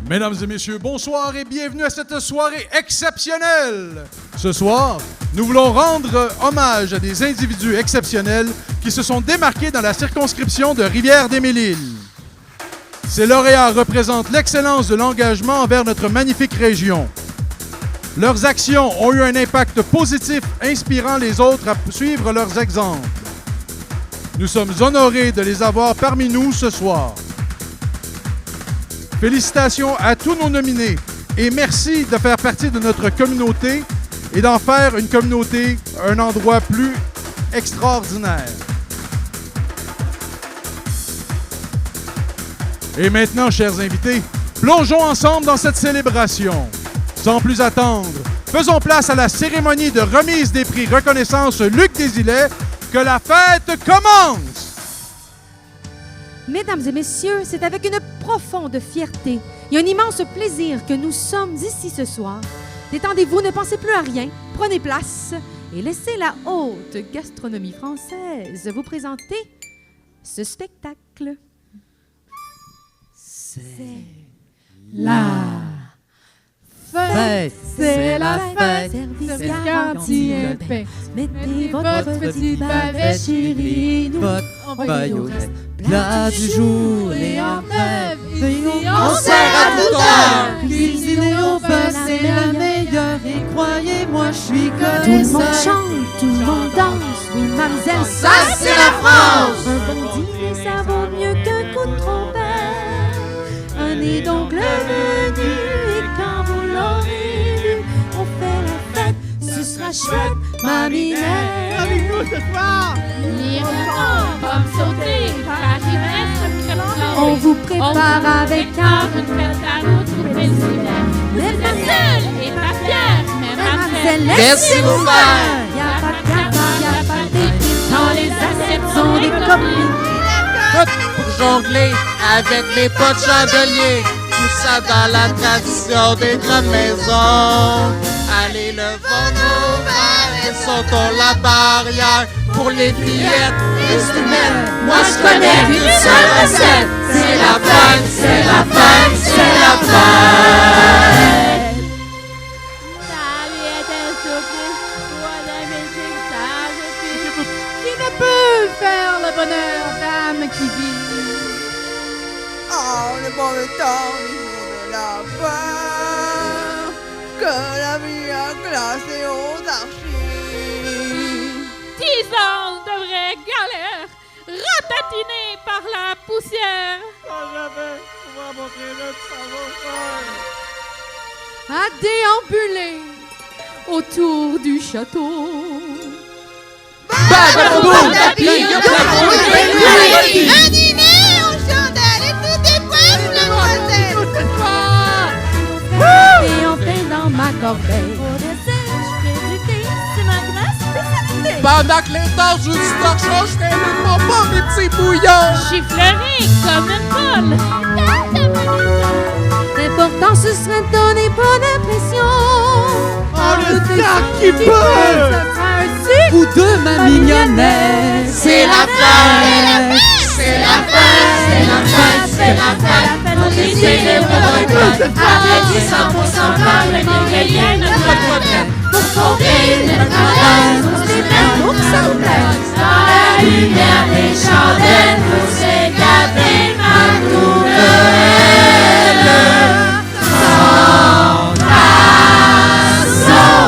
Mesdames et messieurs, bonsoir et bienvenue à cette soirée exceptionnelle. Ce soir, nous voulons rendre hommage à des individus exceptionnels qui se sont démarqués dans la circonscription de Rivière-des-Mille-Îles. Ces lauréats représentent l'excellence de l'engagement envers notre magnifique région. Leurs actions ont eu un impact positif, inspirant les autres à suivre leurs exemples. Nous sommes honorés de les avoir parmi nous ce soir. Félicitations à tous nos nominés et merci de faire partie de notre communauté et d'en faire une communauté, un endroit plus extraordinaire. Et maintenant, chers invités, plongeons ensemble dans cette célébration. Sans plus attendre, faisons place à la cérémonie de remise des prix Reconnaissance Luc Desilets. Que la fête commence! Mesdames et messieurs, c'est avec une profonde fierté et un immense plaisir que nous sommes ici ce soir. Détendez-vous, ne pensez plus à rien, prenez place et laissez la haute gastronomie française vous présenter ce spectacle. C'est la fête, c'est la fête, service garanti et paix. Mettez Votre petite bavette chérie, votre baïonnette, plat du jour et en bref, on sert à toute heure. Cuisiner au feu, c'est la meilleure et croyez-moi, je suis connaisseur. Tout le monde chante, tout le monde danse, oui mademoiselle, Ça c'est la France. un bon dîner, ça vaut mieux qu'un coup de trompette. Un est donc le menu et quand vous l'aurez vu, on fait la fête, ce sera chouette, maminette. Avec nous ce soir. Les repas, pommes sautées, faraginesques, On vous prépare avec un une fête à l'autre, mais c'est la seule et pas fière, mais mademoiselle, Laissez-vous faire. Y'a pas de cafard, y'a pas d'équipe, dans les assiettes sont des copines. Pour jongler avec les pots de chandelier, tout ça dans la tradition des grandes maisons. Allez, levons nos verres et sautons la barrière. Pour les fillettes, les humaines, moi je connais une seule recette. C'est la fête, c'est la fête, c'est la fête. Qui ne peut faire le bonheur d'âme qui vit? Oh, le bon temps, les jours de la peur, que la vie a classé aux archives. 10 ans de vraie galère, ratatinée par la poussière. À déambuler autour du château. Un dîner aux chandelles et tout est prêt, mademoiselle. Et on fait dans ma corbeille. Au dessert, je fais du thé, c'est ma grande spécialité. Pendant que les torches jouent du torchon, je fais même pas mes petits bouillons. Chifflerie comme une folle. L'important ce serait de donner bonne impression. Oh, le sac qui peut! Ou de ma mignonnette. C'est la fête! C'est la fête! C'est la fête! C'est la fête! On décide avec 100% femmes, les rien ne doit pour sauver notre malaise, on s'éteint pour que ça vous plaise. Dans la lumière des chandelles, pour s'égaper ma nouvelle. Sans façon,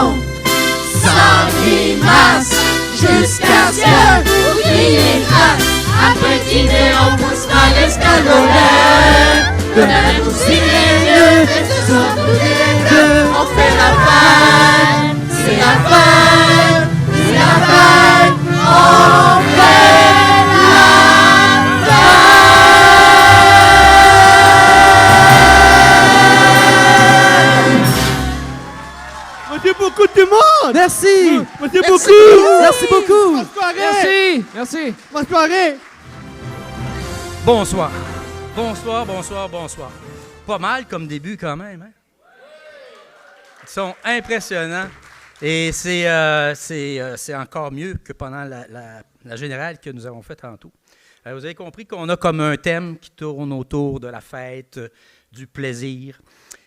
sans grimace, jusqu'à ce que vous criez grâce. Après dîner, on poussera l'escalolet. Demain, vous irez mieux, et ce soir, tous les deux, on fait la fête. C'est la fête, c'est la fête, on fait la fête. Merci beaucoup tout le monde! Merci! Merci beaucoup! Merci beaucoup! Bonne soirée! Merci! Merci! Bonne soirée! Bonsoir. Bonsoir, bonsoir, bonsoir. Pas mal comme début quand même, hein? Ils sont impressionnants. Et c'est encore mieux que pendant la générale que nous avons faite tantôt. Vous avez compris qu'on a comme un thème qui tourne autour de la fête, du plaisir.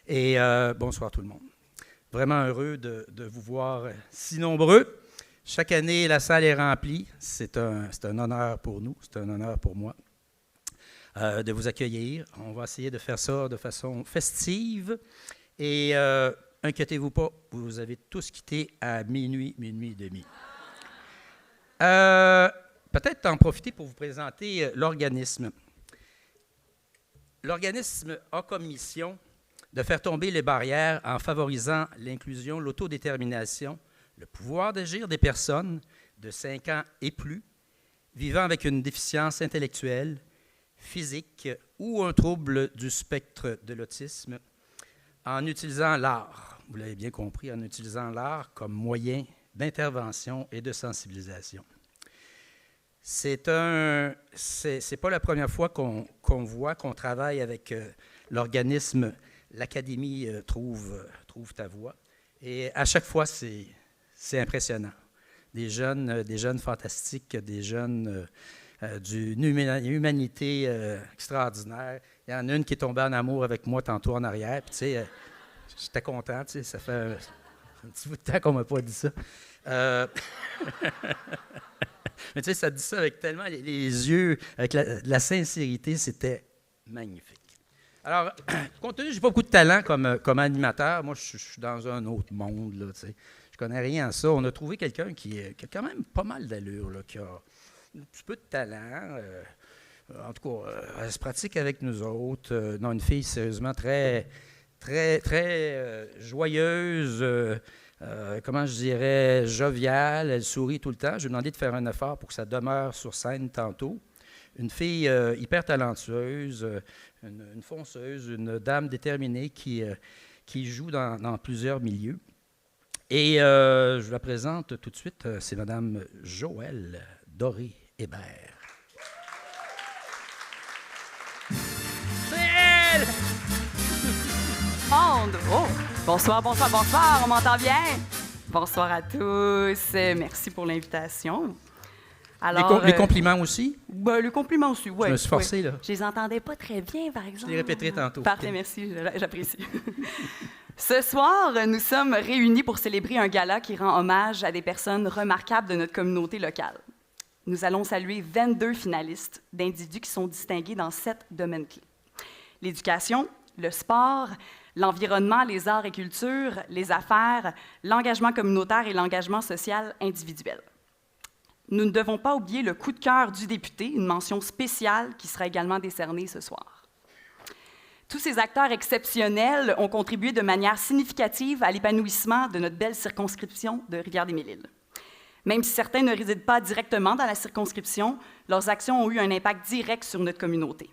Et bonsoir tout le monde. Vraiment heureux de vous voir si nombreux. Chaque année, la salle est remplie. C'est un honneur pour nous, c'est un honneur pour moi de vous accueillir. On va essayer de faire ça de façon festive. Et inquiétez-vous pas, vous avez tous quitté à minuit et demi. Peut-être en profiter pour vous présenter l'organisme. L'organisme a comme mission de faire tomber les barrières en favorisant l'inclusion, l'autodétermination, le pouvoir d'agir des personnes de 5 ans et plus vivant avec une déficience intellectuelle, physique ou un trouble du spectre de l'autisme en utilisant l'art, vous l'avez bien compris, en utilisant l'art comme moyen d'intervention et de sensibilisation. C'est pas la première fois qu'on travaille avec l'organisme l'Académie trouve ta voix. Et à chaque fois, c'est impressionnant. Des jeunes fantastiques, des jeunes d'une humanité extraordinaire. Il y en a une qui est tombée en amour avec moi tantôt en arrière. Puis, tu sais, j'étais content. Tu sais, ça fait un petit bout de temps qu'on ne m'a pas dit ça. Mais tu sais, ça dit ça avec tellement les yeux, avec la sincérité, c'était magnifique. Alors, compte tenu que je n'ai pas beaucoup de talent comme animateur, moi, je suis dans un autre monde, là, tu sais. Je connais rien à ça. On a trouvé quelqu'un qui a quand même pas mal d'allure, là, qui a un petit peu de talent. En tout cas, elle se pratique avec nous autres. Non, une fille, sérieusement, très, très, très joyeuse, comment je dirais, joviale. Elle sourit tout le temps. Je lui ai demandé de faire un effort pour que ça demeure sur scène tantôt. Une fille hyper talentueuse, une fonceuse, une dame déterminée qui joue dans plusieurs milieux. Et je vous la présente tout de suite, c'est Mme Joëlle Doré-Hébert. C'est elle! Oh, bonsoir, on m'entend bien? Bonsoir à tous, merci pour l'invitation. Alors, les compliments aussi? Ben, les compliments aussi, oui. Je me suis forcé, là. Je les entendais pas très bien, par exemple. Je les répéterai tantôt. Parfait, merci, j'apprécie. Ce soir, nous sommes réunis pour célébrer un gala qui rend hommage à des personnes remarquables de notre communauté locale. Nous allons saluer 22 finalistes d'individus qui sont distingués dans 7 domaines clés. L'éducation, le sport, l'environnement, les arts et cultures, les affaires, l'engagement communautaire et l'engagement social individuel. Nous ne devons pas oublier le coup de cœur du député, une mention spéciale qui sera également décernée ce soir. Tous ces acteurs exceptionnels ont contribué de manière significative à l'épanouissement de notre belle circonscription de Rivière-des-Mille-Îles. Même si certains ne résident pas directement dans la circonscription, leurs actions ont eu un impact direct sur notre communauté.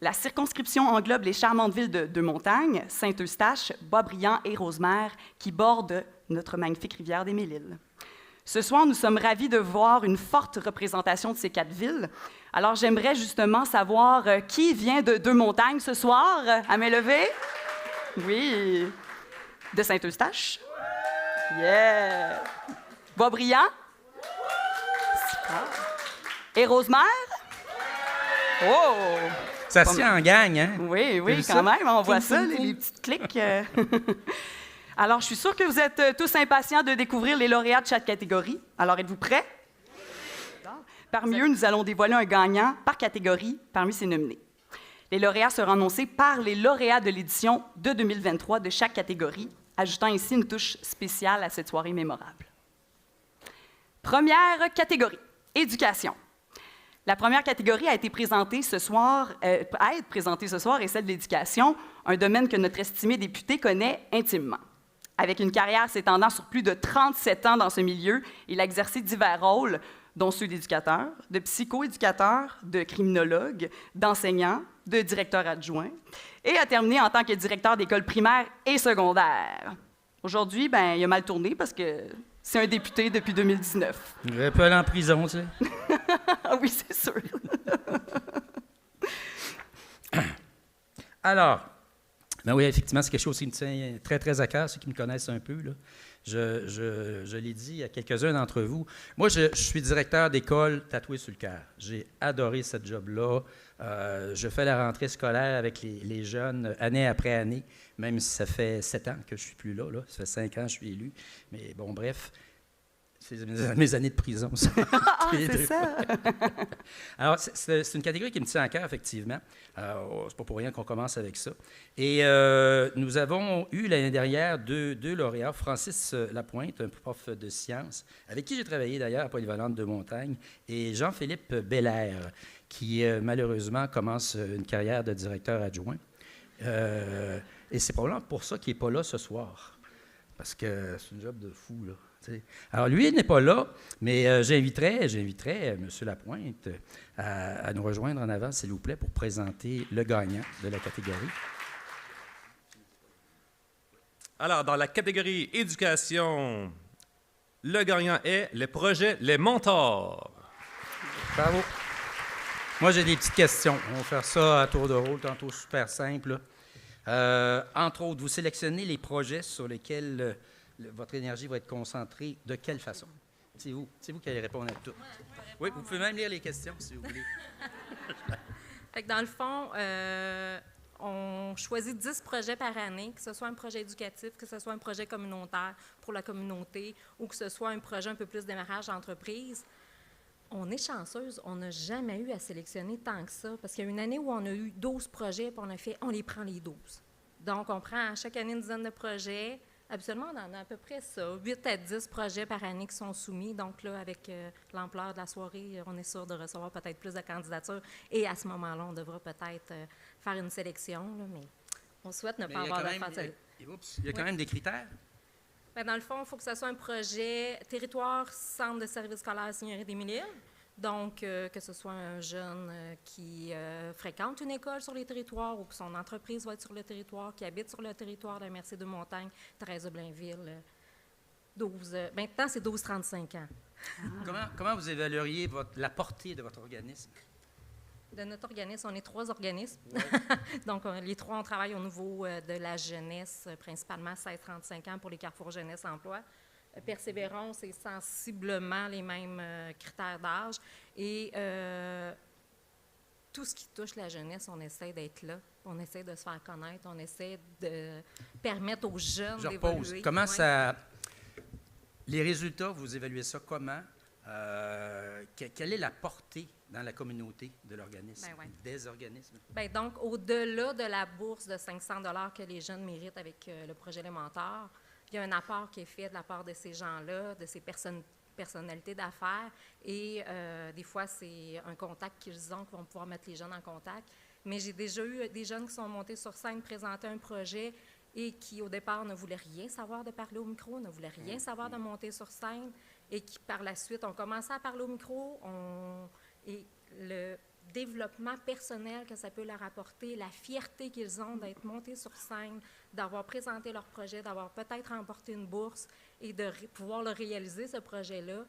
La circonscription englobe les charmantes villes de Deux-Montagnes, Saint-Eustache, Boisbriand et Rosemère, qui bordent notre magnifique Rivière-des-Mille-Îles. Ce soir, nous sommes ravis de voir une forte représentation de ces 4 villes. Alors, j'aimerais justement savoir qui vient de Deux-Montagnes ce soir, à main levée? Oui. De Saint-Eustache? Yeah! Boisbriand? Et Rosemère? Oh! Ça se tient en gang, hein? Oui, quand même, on voit ça, les petites clics. Alors, je suis sûre que vous êtes tous impatients de découvrir les lauréats de chaque catégorie. Alors, êtes-vous prêts? Parmi eux, nous allons dévoiler un gagnant par catégorie parmi ces nominés. Les lauréats seront annoncés par les lauréats de l'édition de 2023 de chaque catégorie, ajoutant ainsi une touche spéciale à cette soirée mémorable. Première catégorie, éducation. La première catégorie a été présentée ce soir, est celle de l'éducation, un domaine que notre estimé député connaît intimement. Avec une carrière s'étendant sur plus de 37 ans dans ce milieu, il a exercé divers rôles, dont ceux d'éducateur, de psychoéducateur, de criminologue, d'enseignant, de directeur adjoint, et a terminé en tant que directeur d'école primaire et secondaire. Aujourd'hui, il a mal tourné parce que c'est un député depuis 2019. Il aurait pu aller en prison, tu sais. Oui, c'est sûr. Alors, Ben oui, effectivement, c'est quelque chose qui me tient très, très à cœur, ceux qui me connaissent un peu, là. Je l'ai dit à quelques-uns d'entre vous. Moi, je suis directeur d'école tatoué sur le cœur. J'ai adoré ce job-là. Je fais la rentrée scolaire avec les jeunes année après année, même si ça fait 7 ans que je ne suis plus là. Ça fait 5 ans que je suis élu. Mais bon, bref, c'est mes années de prison, ça. Ah, c'est ça! Alors, c'est une catégorie qui me tient à cœur, effectivement. C'est pas pour rien qu'on commence avec ça. Et nous avons eu l'année dernière deux lauréats, Francis Lapointe, un prof de sciences, avec qui j'ai travaillé d'ailleurs à Polyvalente de Montagne, et Jean-Philippe Belair, qui malheureusement commence une carrière de directeur adjoint. Et c'est probablement pour ça qu'il n'est pas là ce soir, parce que c'est une job de fou, là. T'sais. Alors, lui, il n'est pas là, mais j'inviterais M. Lapointe à nous rejoindre en avant, s'il vous plaît, pour présenter le gagnant de la catégorie. Alors, dans la catégorie éducation, le gagnant est le projet Les Mentors. Bravo. Moi, j'ai des petites questions. On va faire ça à tour de rôle, tantôt super simple. Entre autres, vous sélectionnez les projets sur lesquels votre énergie va être concentrée de quelle façon? C'est vous qui allez répondre à tout. Oui, vous pouvez même lire les questions si vous voulez. Fait que dans le fond, on choisit 10 projets par année, que ce soit un projet éducatif, que ce soit un projet communautaire pour la communauté ou que ce soit un projet un peu plus démarrage d'entreprise. On est chanceuse, on n'a jamais eu à sélectionner tant que ça, parce qu'il y a une année où on a eu 12 projets, puis on les prend les 12. Donc, on prend à chaque année une dizaine de projets. Habituellement, on en a à peu près ça, 8 à 10 projets par année qui sont soumis. Donc là, avec l'ampleur de la soirée, on est sûr de recevoir peut-être plus de candidatures. Et à ce moment-là, on devra peut-être faire une sélection, là, mais on souhaite ne pas avoir de faire. Il y a quand même des critères. Bien, dans le fond, il faut que ce soit un projet territoire, centre de services scolaires Seigneurie des Mille-Îles. Donc, que ce soit un jeune qui fréquente une école sur les territoires ou que son entreprise va être sur le territoire, qui habite sur le territoire de la Mercier-de-Montagne, 13 de Blainville, 12. Maintenant, c'est 12-35 ans. Comment vous évalueriez la portée de votre organisme? De notre organisme, on est 3 organismes. Ouais. Donc, les 3, on travaille au niveau de la jeunesse, principalement 16-35 ans pour les carrefours jeunesse-emploi. Persévérance, c'est sensiblement les mêmes critères d'âge. Et tout ce qui touche la jeunesse, on essaie d'être là. On essaie de se faire connaître. On essaie de permettre aux jeunes d'évoluer. Comment ça... Les résultats, vous évaluez ça comment? Quelle est la portée dans la communauté de l'organisme, des organismes? Bien, donc, au-delà de la bourse de 500 $ que les jeunes méritent avec le projet Les Mentors, il y a un apport qui est fait de la part de ces gens-là, de ces personnalités d'affaires. Et des fois, c'est un contact qu'ils ont, qui vont pouvoir mettre les jeunes en contact. Mais j'ai déjà eu des jeunes qui sont montés sur scène, présenter un projet et qui, au départ, ne voulaient rien savoir de parler au micro, ne voulaient rien savoir de monter sur scène et qui, par la suite, ont commencé à parler au micro. Et le développement personnel que ça peut leur apporter, la fierté qu'ils ont d'être montés sur scène, d'avoir présenté leur projet, d'avoir peut-être remporté une bourse et de pouvoir le réaliser, ce projet-là,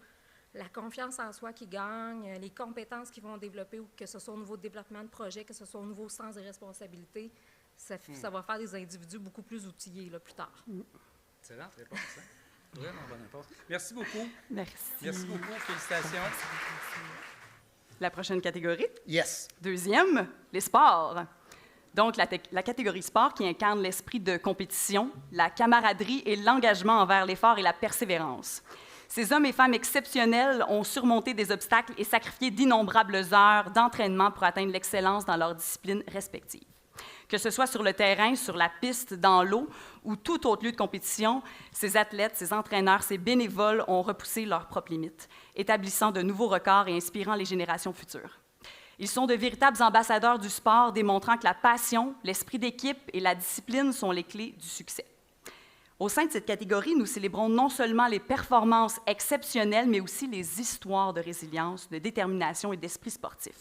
la confiance en soi qu'ils gagnent, les compétences qu'ils vont développer, ou que ce soit au niveau de développement de projet, que ce soit au niveau sens des responsabilités, ça va faire des individus beaucoup plus outillés là, plus tard. Excellente réponse, hein? Vraiment bonne réponse. Merci beaucoup. Merci. Merci beaucoup. Félicitations. La prochaine catégorie? Yes. Deuxième, les sports. Donc, la catégorie sport qui incarne l'esprit de compétition, la camaraderie et l'engagement envers l'effort et la persévérance. Ces hommes et femmes exceptionnels ont surmonté des obstacles et sacrifié d'innombrables heures d'entraînement pour atteindre l'excellence dans leurs disciplines respectives. Que ce soit sur le terrain, sur la piste, dans l'eau ou tout autre lieu de compétition, ces athlètes, ces entraîneurs, ces bénévoles ont repoussé leurs propres limites, établissant de nouveaux records et inspirant les générations futures. Ils sont de véritables ambassadeurs du sport, démontrant que la passion, l'esprit d'équipe et la discipline sont les clés du succès. Au sein de cette catégorie, nous célébrons non seulement les performances exceptionnelles, mais aussi les histoires de résilience, de détermination et d'esprit sportif.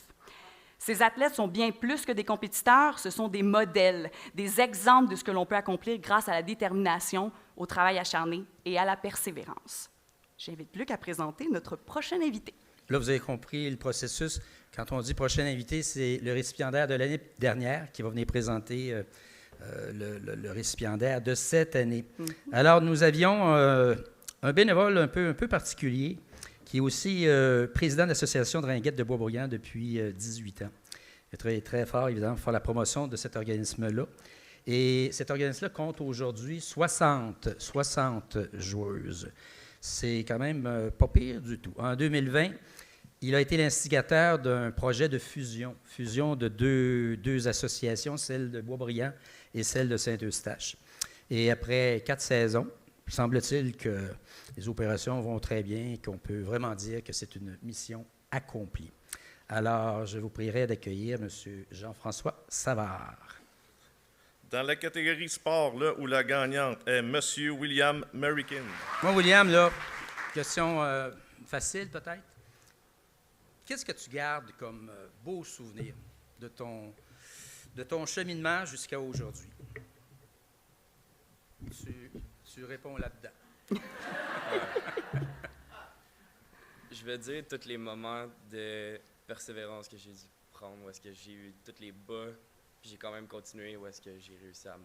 Ces athlètes sont bien plus que des compétiteurs, ce sont des modèles, des exemples de ce que l'on peut accomplir grâce à la détermination, au travail acharné et à la persévérance. J'invite Luc à présenter notre prochain invité. Là, vous avez compris le processus. Quand on dit prochain invité, c'est le récipiendaire de l'année dernière qui va venir présenter le récipiendaire de cette année. Alors, nous avions un bénévole un peu particulier qui est aussi président de l'Association de Ringuettes de Boisbriand depuis 18 ans. Il est très, très fort, évidemment, pour faire la promotion de cet organisme-là. Et cet organisme-là compte aujourd'hui 60 joueuses. C'est quand même pas pire du tout. En 2020, il a été l'instigateur d'un projet de fusion de deux associations, celle de Boisbriand et celle de Saint-Eustache. Et après 4 saisons, semble-t-il que les opérations vont très bien et qu'on peut vraiment dire que c'est une mission accomplie. Alors, je vous prierai d'accueillir M. Jean-François Savard. Dans la catégorie sport, là où la gagnante est M. William Merikin. Moi, William, là, question facile peut-être. Qu'est-ce que tu gardes comme beau souvenir de ton cheminement jusqu'à aujourd'hui? Tu réponds là-dedans. Je vais dire tous les moments de persévérance que j'ai dû prendre, où est-ce que j'ai eu tous les bas, puis j'ai quand même continué, où est-ce que j'ai réussi à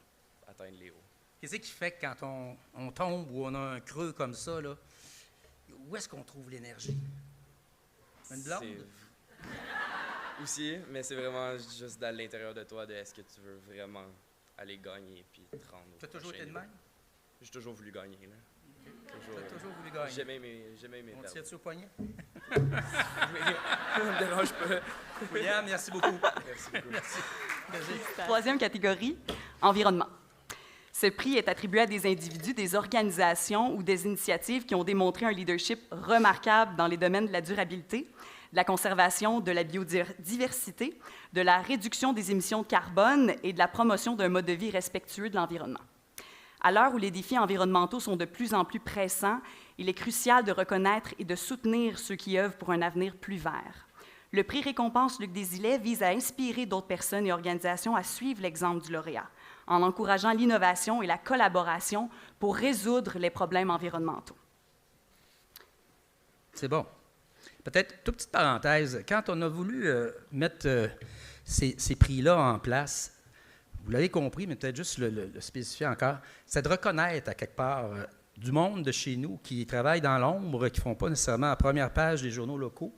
atteindre les hauts. Qu'est-ce qui fait que quand on tombe ou on a un creux comme ça, là, où est-ce qu'on trouve l'énergie? Une blonde? Aussi, mais c'est vraiment juste dans l'intérieur de toi, de est-ce que tu veux vraiment aller gagner puis te rendre. Tu as toujours été de même? J'ai toujours voulu gagner, là. Tu as toujours voulu gagner? J'aimais mes On tire-tu au poignet? Ça me dérange pas. William, merci beaucoup. Merci beaucoup. Merci. Troisième catégorie, environnement. Ce prix est attribué à des individus, des organisations ou des initiatives qui ont démontré un leadership remarquable dans les domaines de la durabilité, de la conservation de la biodiversité, de la réduction des émissions de carbone et de la promotion d'un mode de vie respectueux de l'environnement. À l'heure où les défis environnementaux sont de plus en plus pressants, il est crucial de reconnaître et de soutenir ceux qui œuvrent pour un avenir plus vert. Le prix récompense Luc Desilets vise à inspirer d'autres personnes et organisations à suivre l'exemple du lauréat, en encourageant l'innovation et la collaboration pour résoudre les problèmes environnementaux. C'est bon. Peut-être, toute petite parenthèse, quand on a voulu mettre ces prix-là en place, vous l'avez compris, mais peut-être juste le spécifier encore, c'est de reconnaître à quelque part du monde de chez nous qui travaille dans l'ombre, qui ne font pas nécessairement la première page des journaux locaux,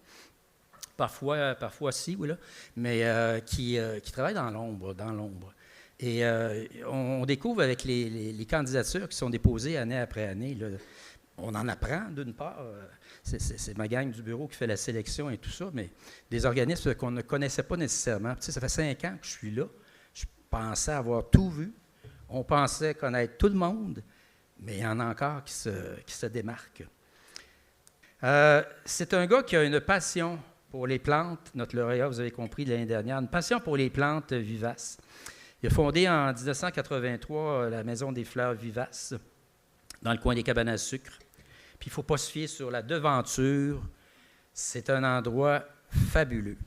parfois si, oui, là, mais qui travaillent dans l'ombre. Et on découvre avec les candidatures qui sont déposées année après année, là, on en apprend d'une part, c'est ma gang du bureau qui fait la sélection et tout ça, mais des organismes qu'on ne connaissait pas nécessairement. Tu sais, ça fait 5 ans que je suis là, je pensais avoir tout vu, on pensait connaître tout le monde, mais il y en a encore qui se démarquent. C'est un gars qui a une passion pour les plantes, notre lauréat, vous avez compris, de l'année dernière, une passion pour les plantes vivaces. Il a fondé en 1983 la Maison des fleurs vivaces, dans le coin des cabanes à sucre. Puis il ne faut pas se fier sur la devanture. C'est un endroit fabuleux.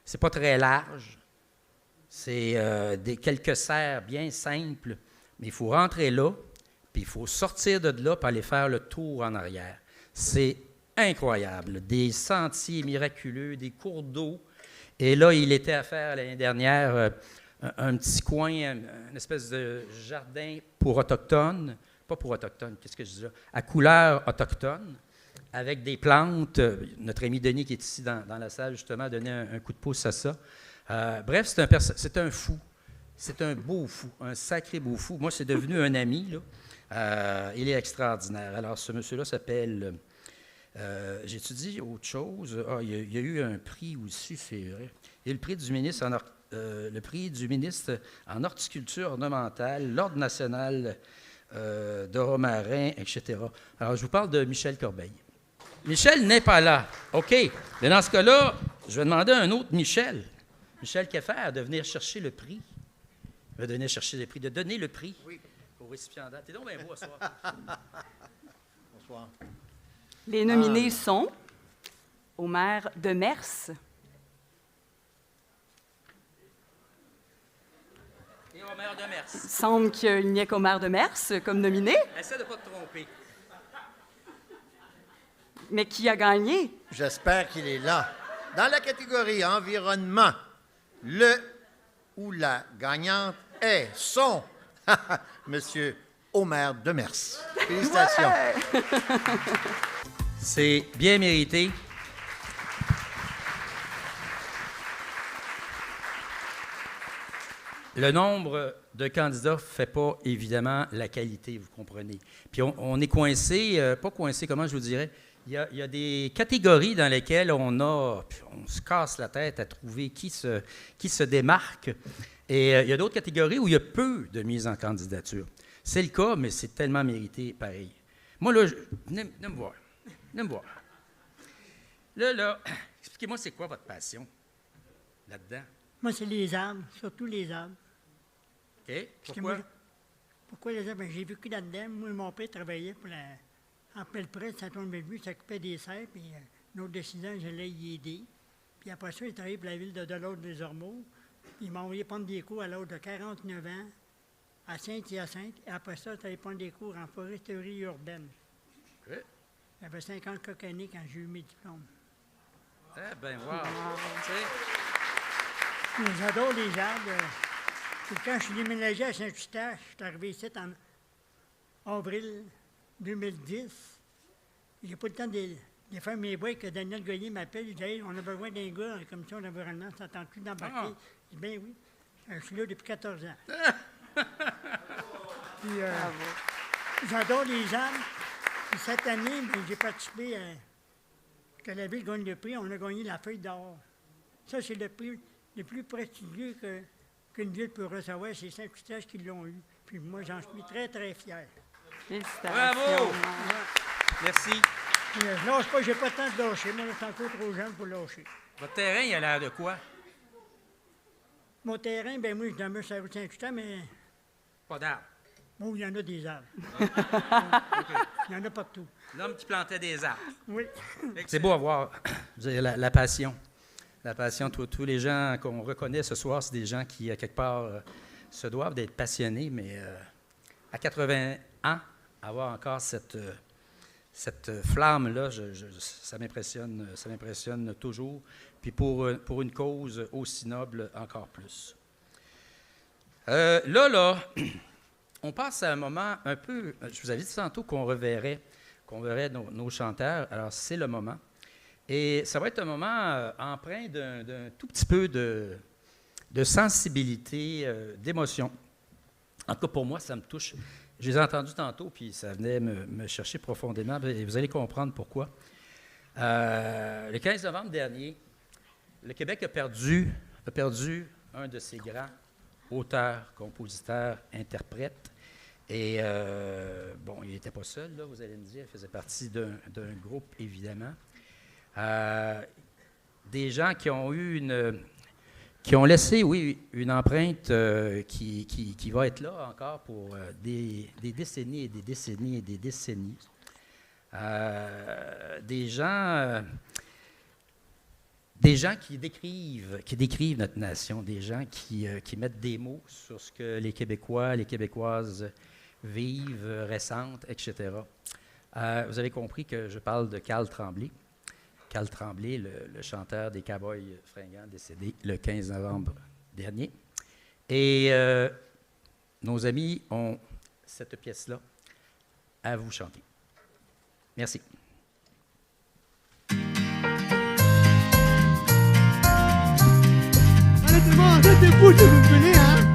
C'est pas très large. C'est quelques serres bien simples, mais il faut rentrer là, puis il faut sortir de là pour aller faire le tour en arrière. C'est incroyable. Des sentiers miraculeux, des cours d'eau. Et là, il était à faire l'année dernière un petit coin, une espèce de jardin pour autochtones. Pas pour autochtones, qu'est-ce que je dis là? À couleur autochtone, avec des plantes. Notre ami Denis, qui est ici dans la salle, justement, a donné un coup de pouce à ça. Bref, c'est un fou. C'est un beau fou, un sacré beau fou. Moi, c'est devenu un ami, là. Il est extraordinaire. Alors, ce monsieur-là s'appelle... j'étudie autre chose. Il y a eu un prix aussi, c'est vrai. Il y a le prix du ministre en horticulture ornementale, l'Ordre national de Romarin, etc. Alors, je vous parle de Michel Corbeil. Michel n'est pas là. OK. Mais dans ce cas-là, je vais demander à un autre Michel Keffer, de venir chercher le prix. De donner le prix au récipiendaire. T'es donc bien beau ce soir. Bonsoir. Les nominés sont Omer Demers, Omer Demers. Il semble qu'il n'y ait qu'Omer Demers comme nominé. Essaie de ne pas te tromper. Mais qui a gagné? J'espère qu'il est là. Dans la catégorie environnement, le ou la gagnante est, sont Monsieur Omer Demers. Félicitations. Ouais! C'est bien mérité. Le nombre de candidats ne fait pas, évidemment, la qualité, vous comprenez. Puis on est coincé, pas coincé, comment je vous dirais, il y a des catégories dans lesquelles on se casse la tête à trouver qui se démarque. Et il y a d'autres catégories où il y a peu de mise en candidature. C'est le cas, mais c'est tellement mérité pareil. Moi, là, venez me voir. Venez me voir. Là, expliquez-moi, c'est quoi votre passion là-dedans? Moi, c'est les arbres, surtout les arbres. OK. Pourquoi? Pourquoi les arbres? Ben, j'ai vécu là-dedans. Moi, mon père travaillait pour en Pellepret de Saint-Anne-Bellevue, il s'occupait des serres, puis un autre décident, j'allais y aider. Puis après ça, il travaillait pour la ville de Delord-des-Ormeaux. Puis il m'a envoyé prendre des cours à l'âge de 49 ans à Saint-Hyacinthe. Et après ça, j'allais prendre des cours en foresterie urbaine. OK. J'avais 50 quelques années quand j'ai eu mes diplômes. Eh bien, wow. J'adore les arbres. Puis quand je suis déménagé à Saint-Eustache, je suis arrivé ici en avril 2010. J'ai pas le temps de faire mes bois que Daniel Goyer m'appelle. Il dit hey, on a besoin d'un gars en commission d'environnement. Ça t'entend plus d'embarquer? Je dis bien oui. Je suis là depuis 14 ans. Puis, j'adore les arbres. Puis cette année, j'ai participé à que la ville gagne le prix. On a gagné la feuille d'or. Ça, c'est le prix le plus prestigieux qu'une ville peut recevoir. C'est Saint-Eustache qui l'ont eu. Puis moi, j'en suis très, très fier. Félicitations. Bravo! Merci. Puis, je lâche pas, j'ai pas le temps de lâcher. Moi, je suis encore trop jeune pour lâcher. Votre terrain, il a l'air de quoi? Mon terrain, bien moi, je demeure sur la route Saint-Eustache, mais... Pas d'arbres. Bon, il y en a des arbres. Il y en a partout. L'homme qui plantait des arbres. Oui. C'est beau à voir. Vous avez la passion. La passion, tous les gens qu'on reconnaît ce soir, c'est des gens qui, à quelque part, se doivent d'être passionnés, mais à 80 ans, avoir encore cette flamme-là, ça m'impressionne toujours. Puis pour une cause aussi noble, encore plus. Là, on passe à un moment un peu... Je vous avais dit tantôt qu'on verrait nos chanteurs. Alors, c'est le moment. Et ça va être un moment empreint d'un tout petit peu de sensibilité, d'émotion. En tout cas, pour moi, ça me touche. Je les ai entendus tantôt, puis ça venait me chercher profondément, et vous allez comprendre pourquoi. Le 15 novembre dernier, le Québec a perdu un de ses grands auteurs, compositeurs, interprètes. Et, il n'était pas seul, là, vous allez me dire, il faisait partie d'un groupe, évidemment. Des gens qui ont laissé, oui, une empreinte qui va être là encore pour des décennies et des décennies et des décennies. Des gens qui décrivent notre nation, des gens qui mettent des mots sur ce que les Québécois, les Québécoises vivent, ressentent, etc. Vous avez compris que je parle de Carl Tremblay. Carl Tremblay, le chanteur des Cowboys fringants, décédé le 15 novembre dernier. Et nos amis ont cette pièce-là à vous chanter. Merci. Allez tout le monde, restez debout si vous voulez, hein?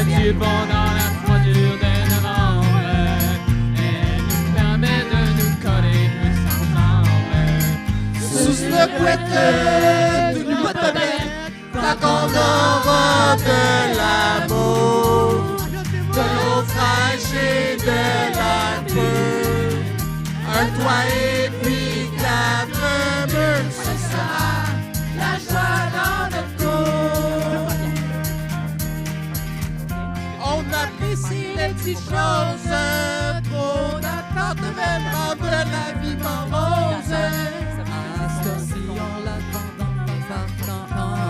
Du bon dans la froidure de novembre, elle nous permet de nous coller plus ensemble. Sous le couette du motorbette, tant qu'on aura de l'amour, de l'eau et de la peur, un toit et puis quatre murs, ce sera la joie dans notre cour. On apprécie les petites choses, trop d'accord devait rendre la vie morose. Si on l'attend dans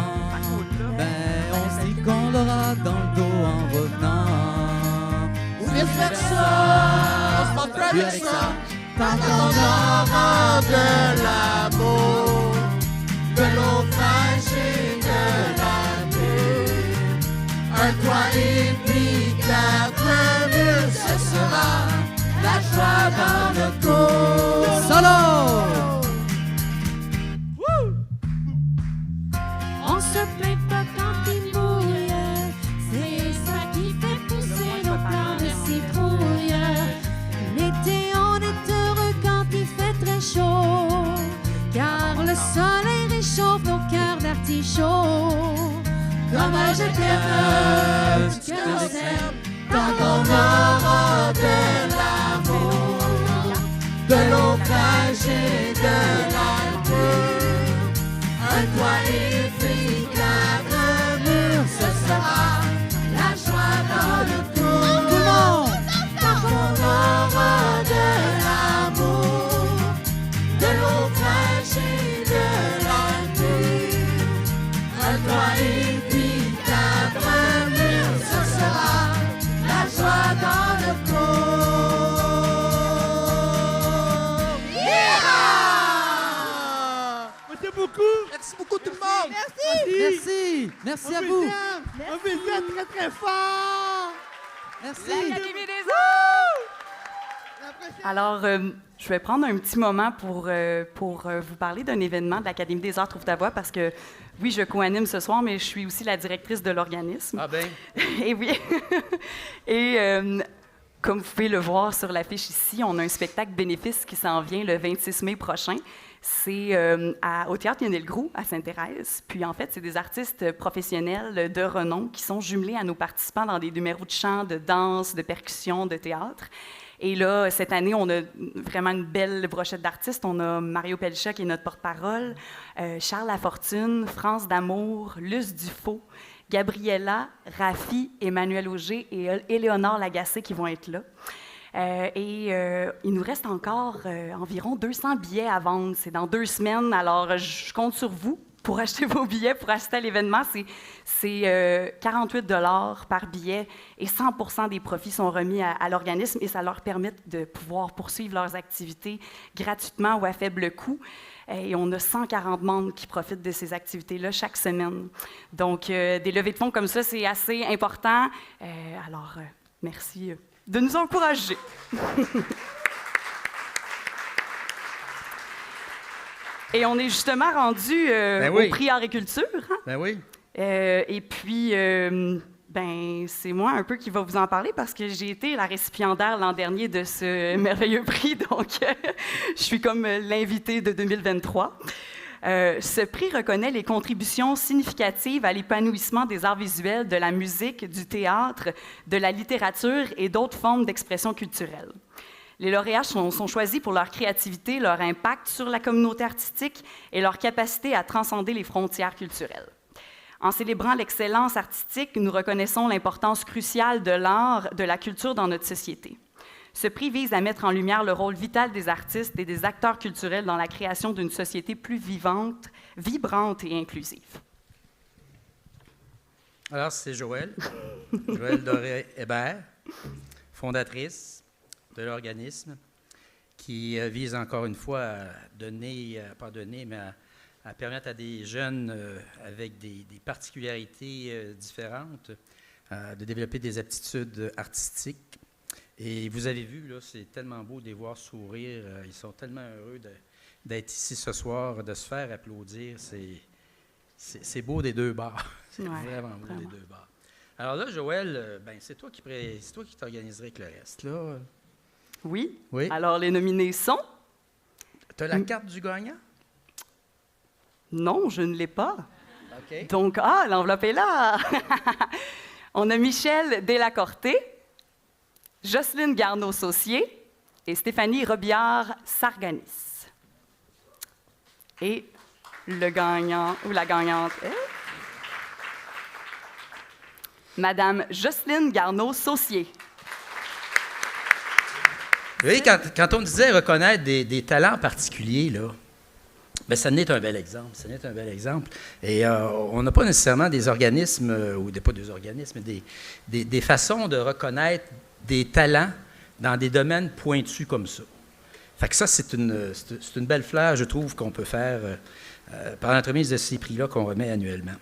avec ça, plus avec ça. Tant qu'on aura de l'amour, de l'eau fraîche et de la pluie, un toit et puis 4 murs, ce sera la joie dans le cou. Solo! On se plaint pas quand il mouille, c'est ça qui fait pousser nos plants de citrouille. L'été, on est heureux quand il fait très chaud, car le soleil réchauffe nos cœurs d'artichaut. Comment je t'aime, tu te sers, tant qu'on aura de l'amour, de l'eau fraîche et de la pluie, un toit et puis 4 murs, ce sera la joie dans le cou. Tout le monde! Tant qu'on aura de l'amour, de l'eau fraîche et de la pluie, un toit et puis 4 murs, ce sera la joie dans le cou. Merci beaucoup. Merci beaucoup tout le monde. Merci. Merci à vous. On fait ça très très fort. Merci. L'Académie des Arts! Alors, je vais prendre un petit moment pour vous parler d'un événement de l'Académie des Arts Trouve ta voix, parce que, oui, je co-anime ce soir, mais je suis aussi la directrice de l'organisme. Ah ben. Et oui. Et comme vous pouvez le voir sur l'affiche ici, on a un spectacle bénéfice qui s'en vient le 26 mai prochain. C'est au Théâtre Lionel Groulx, à Sainte-Thérèse. Puis, en fait, c'est des artistes professionnels de renom qui sont jumelés à nos participants dans des numéros de chant, de danse, de percussion, de théâtre. Et là, cette année, on a vraiment une belle brochette d'artistes. On a Mario Pelcha, qui est notre porte-parole, Charles Lafortune, France D'Amour, Luce Dufaux, Gabriella, Rafi, Emmanuel Auger et Éléonore Lagacé qui vont être là. Il nous reste encore environ 200 billets à vendre. C'est dans 2 semaines, alors je compte sur vous pour acheter vos billets, pour assister à l'événement. C'est 48 $ par billet et 100 % des profits sont remis à l'organisme et ça leur permet de pouvoir poursuivre leurs activités gratuitement ou à faible coût. Et on a 140 membres qui profitent de ces activités-là chaque semaine. Donc, des levées de fonds comme ça, c'est assez important. Alors, merci de nous encourager. Et on est justement rendu au prix agriculture. Hein? Ben oui. Et puis, c'est moi un peu qui va vous en parler parce que j'ai été la récipiendaire l'an dernier de ce merveilleux prix. Donc, je suis comme l'invitée de 2023. Ce prix reconnaît les contributions significatives à l'épanouissement des arts visuels, de la musique, du théâtre, de la littérature et d'autres formes d'expression culturelle. Les lauréats sont choisis pour leur créativité, leur impact sur la communauté artistique et leur capacité à transcender les frontières culturelles. En célébrant l'excellence artistique, nous reconnaissons l'importance cruciale de l'art, de la culture dans notre société. Ce prix vise à mettre en lumière le rôle vital des artistes et des acteurs culturels dans la création d'une société plus vivante, vibrante et inclusive. Alors, c'est Joëlle Doré-Hébert, fondatrice de l'organisme, qui vise encore une fois à donner, à permettre à des jeunes avec des particularités différentes de développer des aptitudes artistiques. Et vous avez vu, là, c'est tellement beau de les voir sourire. Ils sont tellement heureux d'être ici ce soir, de se faire applaudir. C'est beau des deux bords. C'est vraiment beau des deux bords. Alors là, Joëlle, c'est toi qui t'organiserais avec le reste, là. Oui. Alors, les nominés sont... Tu as la carte du gagnant? Non, je ne l'ai pas. OK. Donc, l'enveloppe est là. On a Michel Delacorté, Jocelyne Garneau-Saucier et Stéphanie Robillard-Sarganis. Et le gagnant ou la gagnante est... Madame Jocelyne Garneau-Saucier. Vous voyez, quand on disait reconnaître des talents particuliers, là, ça n'est un bel exemple. Ça n'est un bel exemple. Et on n'a pas nécessairement des organismes, ou pas des organismes, mais des façons de reconnaître des talents dans des domaines pointus comme ça. Fait que ça, c'est une belle fleur, je trouve, qu'on peut faire par l'entremise de ces prix-là qu'on remet annuellement.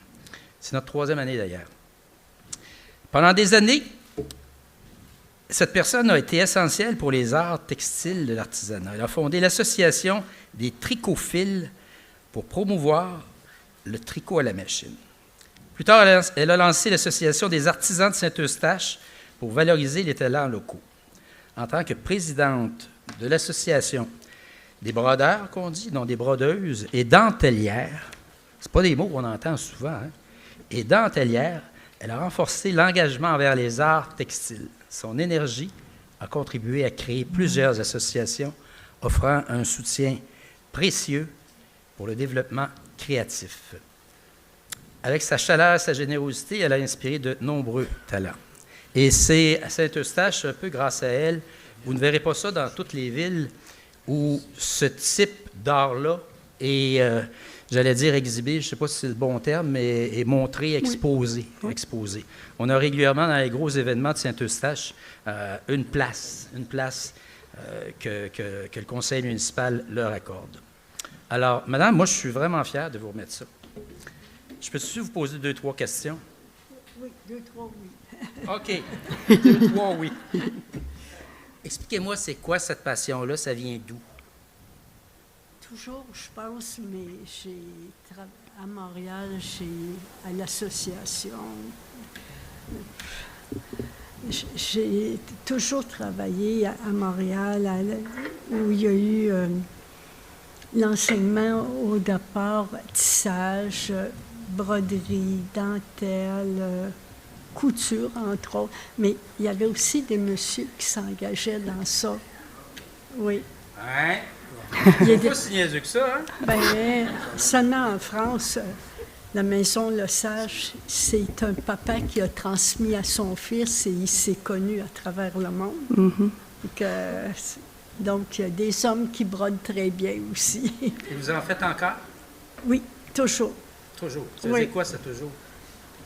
C'est notre 3e année, d'ailleurs. Pendant des années, cette personne a été essentielle pour les arts textiles de l'artisanat. Elle a fondé l'Association des tricophiles pour promouvoir le tricot à la machine. Plus tard, elle a lancé l'Association des artisans de Saint-Eustache pour valoriser les talents locaux. En tant que présidente de l'Association des brodeurs, qu'on dit, non, des brodeuses et dentelières, ce pas des mots qu'on entend souvent, hein, et dentelières, elle a renforcé l'engagement envers les arts textiles. Son énergie a contribué à créer plusieurs associations offrant un soutien précieux pour le développement créatif. Avec sa chaleur et sa générosité, elle a inspiré de nombreux talents. Et c'est à Saint-Eustache, un peu grâce à elle, vous ne verrez pas ça dans toutes les villes où ce type d'art-là est, j'allais dire exhibé, je ne sais pas si c'est le bon terme, mais est montré, exposé. Oui. Exposé. On a régulièrement dans les gros événements de Saint-Eustache une place que le conseil municipal leur accorde. Alors, madame, moi, je suis vraiment fier de vous remettre ça. Je peux-tu vous poser 2-3 questions? Oui, 2-3, oui. OK. 2-3, oui. Expliquez-moi, c'est quoi cette passion-là? Ça vient d'où? Toujours, je pense, mais à Montréal, à l'association. J'ai toujours travaillé à Montréal, où il y a eu l'enseignement au départ, tissage, broderie, dentelle, couture, entre autres. Mais il y avait aussi des messieurs qui s'engageaient dans ça. Oui. Hein? Il n'est pas si niaiseux que ça, hein? Bien, seulement en France, la Maison Le Sage, c'est un papa qui a transmis à son fils et il s'est connu à travers le monde. Mm-hmm. Donc, il y a des hommes qui brodent très bien aussi. Et vous en faites encore? Oui, toujours. Toujours? Ça veut dire quoi, ça, toujours?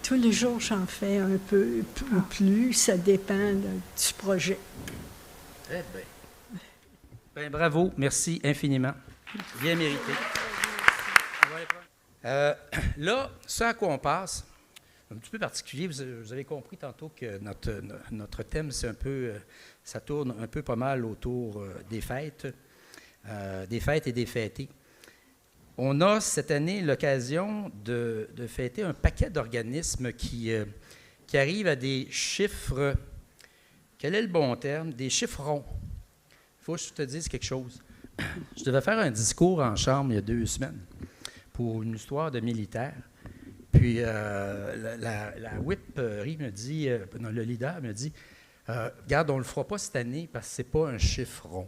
Tous les jours, j'en fais un peu ou plus. Ça dépend du projet. Eh bien. Ben, bravo, merci infiniment. Bien mérité. Là, ce à quoi on passe, un petit peu particulier, vous avez compris tantôt que notre thème, c'est un peu, ça tourne un peu pas mal autour des fêtes et des fêtés. On a cette année l'occasion de fêter un paquet d'organismes qui arrivent à des chiffres, quel est le bon terme? Des chiffres ronds. Il faut que je te dise quelque chose. Je devais faire un discours en chambre il y a 2 semaines pour une histoire de militaire. Puis la whip me dit, le leader me dit, regarde, on ne le fera pas cette année parce que ce n'est pas un chiffre rond.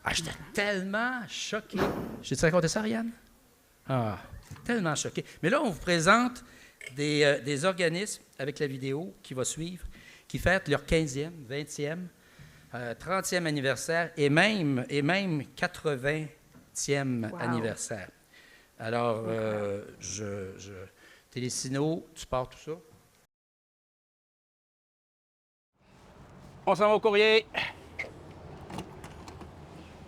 Ah, j'étais tellement choqué. J'ai-tu raconté ça, Ariane? Ah, tellement choqué. Mais là, on vous présente des organismes avec la vidéo qui va suivre, qui fêtent leur 15e, 20e, 30e anniversaire et même 80e anniversaire. Alors, Télésino, tu pars tout ça? On s'en va au courrier.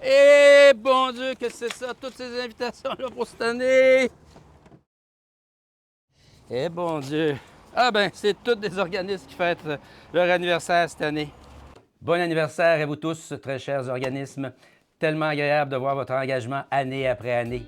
Eh, bon Dieu, que c'est ça, toutes ces invitations-là pour cette année! Eh, bon Dieu! Ah ben, c'est tous des organismes qui fêtent leur anniversaire cette année. Bon anniversaire à vous tous, très chers organismes. Tellement agréable de voir votre engagement année après année.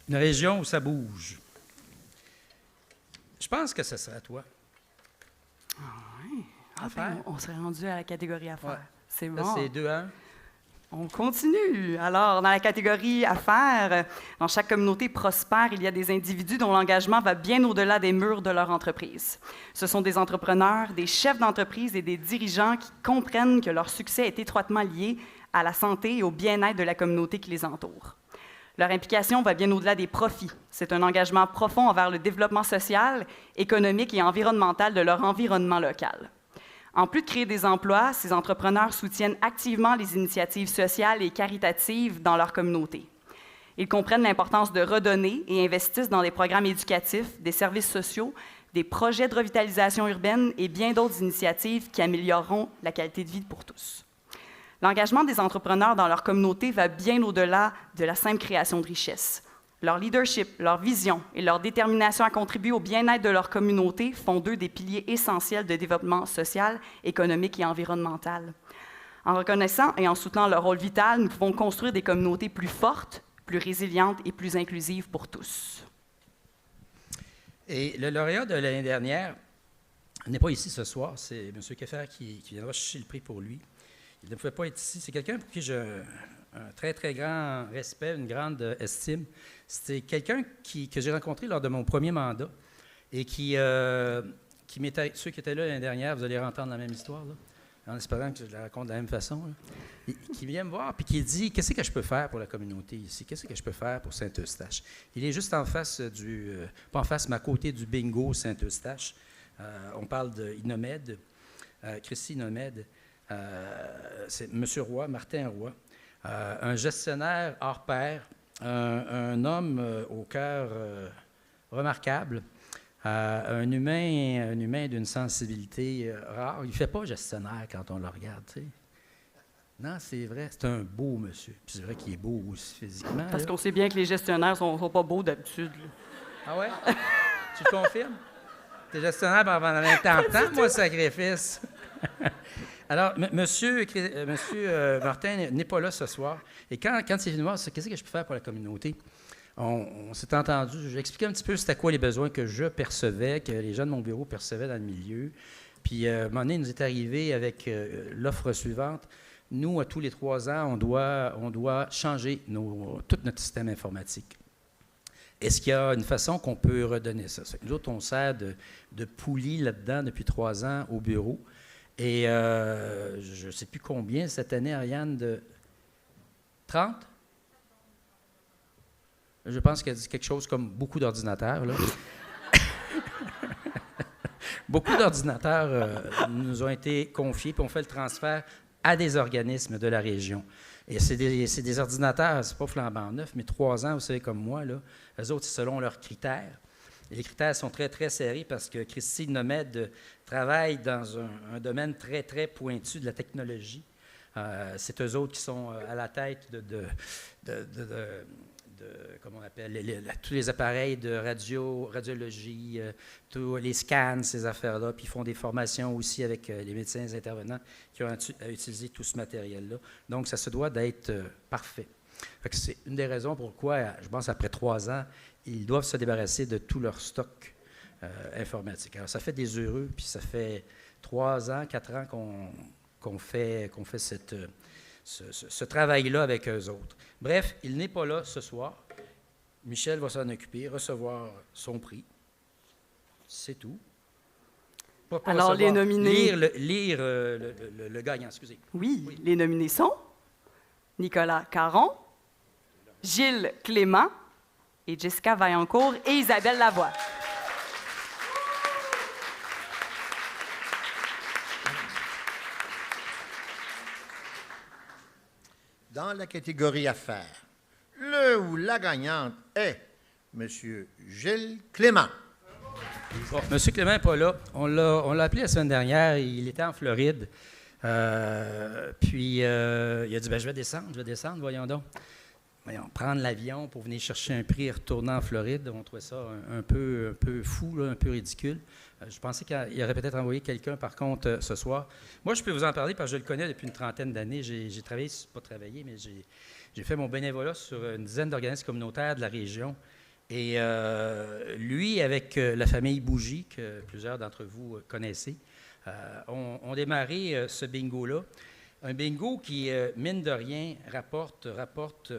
Une région où ça bouge. Je pense que ce serait à toi. Ah ouais. On serait rendu à la catégorie affaires. Ouais. C'est Là, bon. c'est 2-1. On continue. Alors, dans la catégorie affaires, dans chaque communauté prospère, il y a des individus dont l'engagement va bien au-delà des murs de leur entreprise. Ce sont des entrepreneurs, des chefs d'entreprise et des dirigeants qui comprennent que leur succès est étroitement lié à la santé et au bien-être de la communauté qui les entoure. Leur implication va bien au-delà des profits. C'est un engagement profond envers le développement social, économique et environnemental de leur environnement local. En plus de créer des emplois, ces entrepreneurs soutiennent activement les initiatives sociales et caritatives dans leur communauté. Ils comprennent l'importance de redonner et investissent dans des programmes éducatifs, des services sociaux, des projets de revitalisation urbaine et bien d'autres initiatives qui amélioreront la qualité de vie pour tous. L'engagement des entrepreneurs dans leur communauté va bien au-delà de la simple création de richesses. Leur leadership, leur vision et leur détermination à contribuer au bien-être de leur communauté font d'eux des piliers essentiels de développement social, économique et environnemental. En reconnaissant et en soutenant leur rôle vital, nous pouvons construire des communautés plus fortes, plus résilientes et plus inclusives pour tous. Et le lauréat de l'année dernière n'est pas ici ce soir. C'est M. Keffer qui viendra chercher le prix pour lui. Il ne pouvait pas être ici. C'est quelqu'un pour qui j'ai un très, très grand respect, une grande estime. C'était quelqu'un que j'ai rencontré lors de mon premier mandat et ceux qui étaient là l'année dernière, vous allez entendre la même histoire, là, en espérant que je la raconte de la même façon, là, qui vient me voir et qui dit « Qu'est-ce que je peux faire pour la communauté ici? Qu'est-ce que je peux faire pour Saint-Eustache? » Il est juste en face pas en face, mais à côté du bingo Saint-Eustache. On parle d'Inomed, Christy Inomed. C'est M. Roy, Martin Roy, un gestionnaire hors pair, un homme au cœur remarquable, un humain d'une sensibilité rare. Il ne fait pas gestionnaire quand on le regarde, tu sais. Non, c'est vrai, c'est un beau monsieur. Puis c'est vrai qu'il est beau aussi physiquement. Parce qu'on sait bien que les gestionnaires ne sont pas beaux d'habitude. Ah ouais? Tu le confirmes? T'es gestionnaire pendant 20 ans, moi, sacrifice. Alors, monsieur Martin n'est pas là ce soir. Et quand il est venu voir, qu'est-ce que je peux faire pour la communauté? On s'est entendu. J'ai expliqué un petit peu c'était quoi les besoins que je percevais, que les gens de mon bureau percevaient dans le milieu. Puis, à un moment donné, il nous est arrivé avec l'offre suivante. Nous, à tous les 3 ans, on doit changer tout notre système informatique. Est-ce qu'il y a une façon qu'on peut redonner ça? Nous autres, on sert de poulie là-dedans depuis 3 ans au bureau. Et je ne sais plus combien cette année, Ariane, de 30? Je pense qu'elle dit quelque chose comme beaucoup d'ordinateurs, là. Beaucoup d'ordinateurs nous ont été confiés, puis on fait le transfert à des organismes de la région. Et c'est des ordinateurs, c'est pas flambant neuf, mais 3 ans, vous savez, comme moi, là. Eux autres, c'est selon leurs critères. Et les critères sont très, très serrés parce que Christine Nomed travaille dans un domaine très, très pointu de la technologie. C'est eux autres qui sont à la tête comment on appelle, tous les appareils de radiologie, tous les scans, ces affaires-là. Puis ils font des formations aussi avec les médecins intervenants qui ont à utiliser tout ce matériel-là. Donc, ça se doit d'être parfait. Fait que c'est une des raisons pourquoi, je pense, après 3 ans, ils doivent se débarrasser de tout leur stock informatique. Alors, ça fait des heureux, puis ça fait 3 ans, 4 ans qu'on fait ce travail-là avec eux autres. Bref, il n'est pas là ce soir. Michel va s'en occuper, recevoir son prix. C'est tout. Pas alors, les nominés... Lire le gagnant, excusez. Oui, les nominés sont Nicolas Caron, Gilles Clément et Jessica Vaillancourt et Isabelle Lavoie. Dans la catégorie affaires, le ou la gagnante est M. Gilles Clément. Bon, M. Clément n'est pas là. On l'a appelé la semaine dernière. Il était en Floride. Puis, il a dit, je vais descendre, voyons donc. Voyons, prendre l'avion pour venir chercher un prix et retourner en Floride. On trouvait ça un peu fou, là, un peu ridicule. Je pensais qu'il aurait peut-être envoyé quelqu'un, par contre, ce soir. Moi, je peux vous en parler parce que je le connais depuis une 30aine d'années. J'ai travaillé, pas travaillé, mais j'ai fait mon bénévolat sur une dizaine d'organismes communautaires de la région. Et lui, avec la famille Bougie, que plusieurs d'entre vous connaissez, ont démarré ce bingo-là. Un bingo qui, mine de rien, rapporte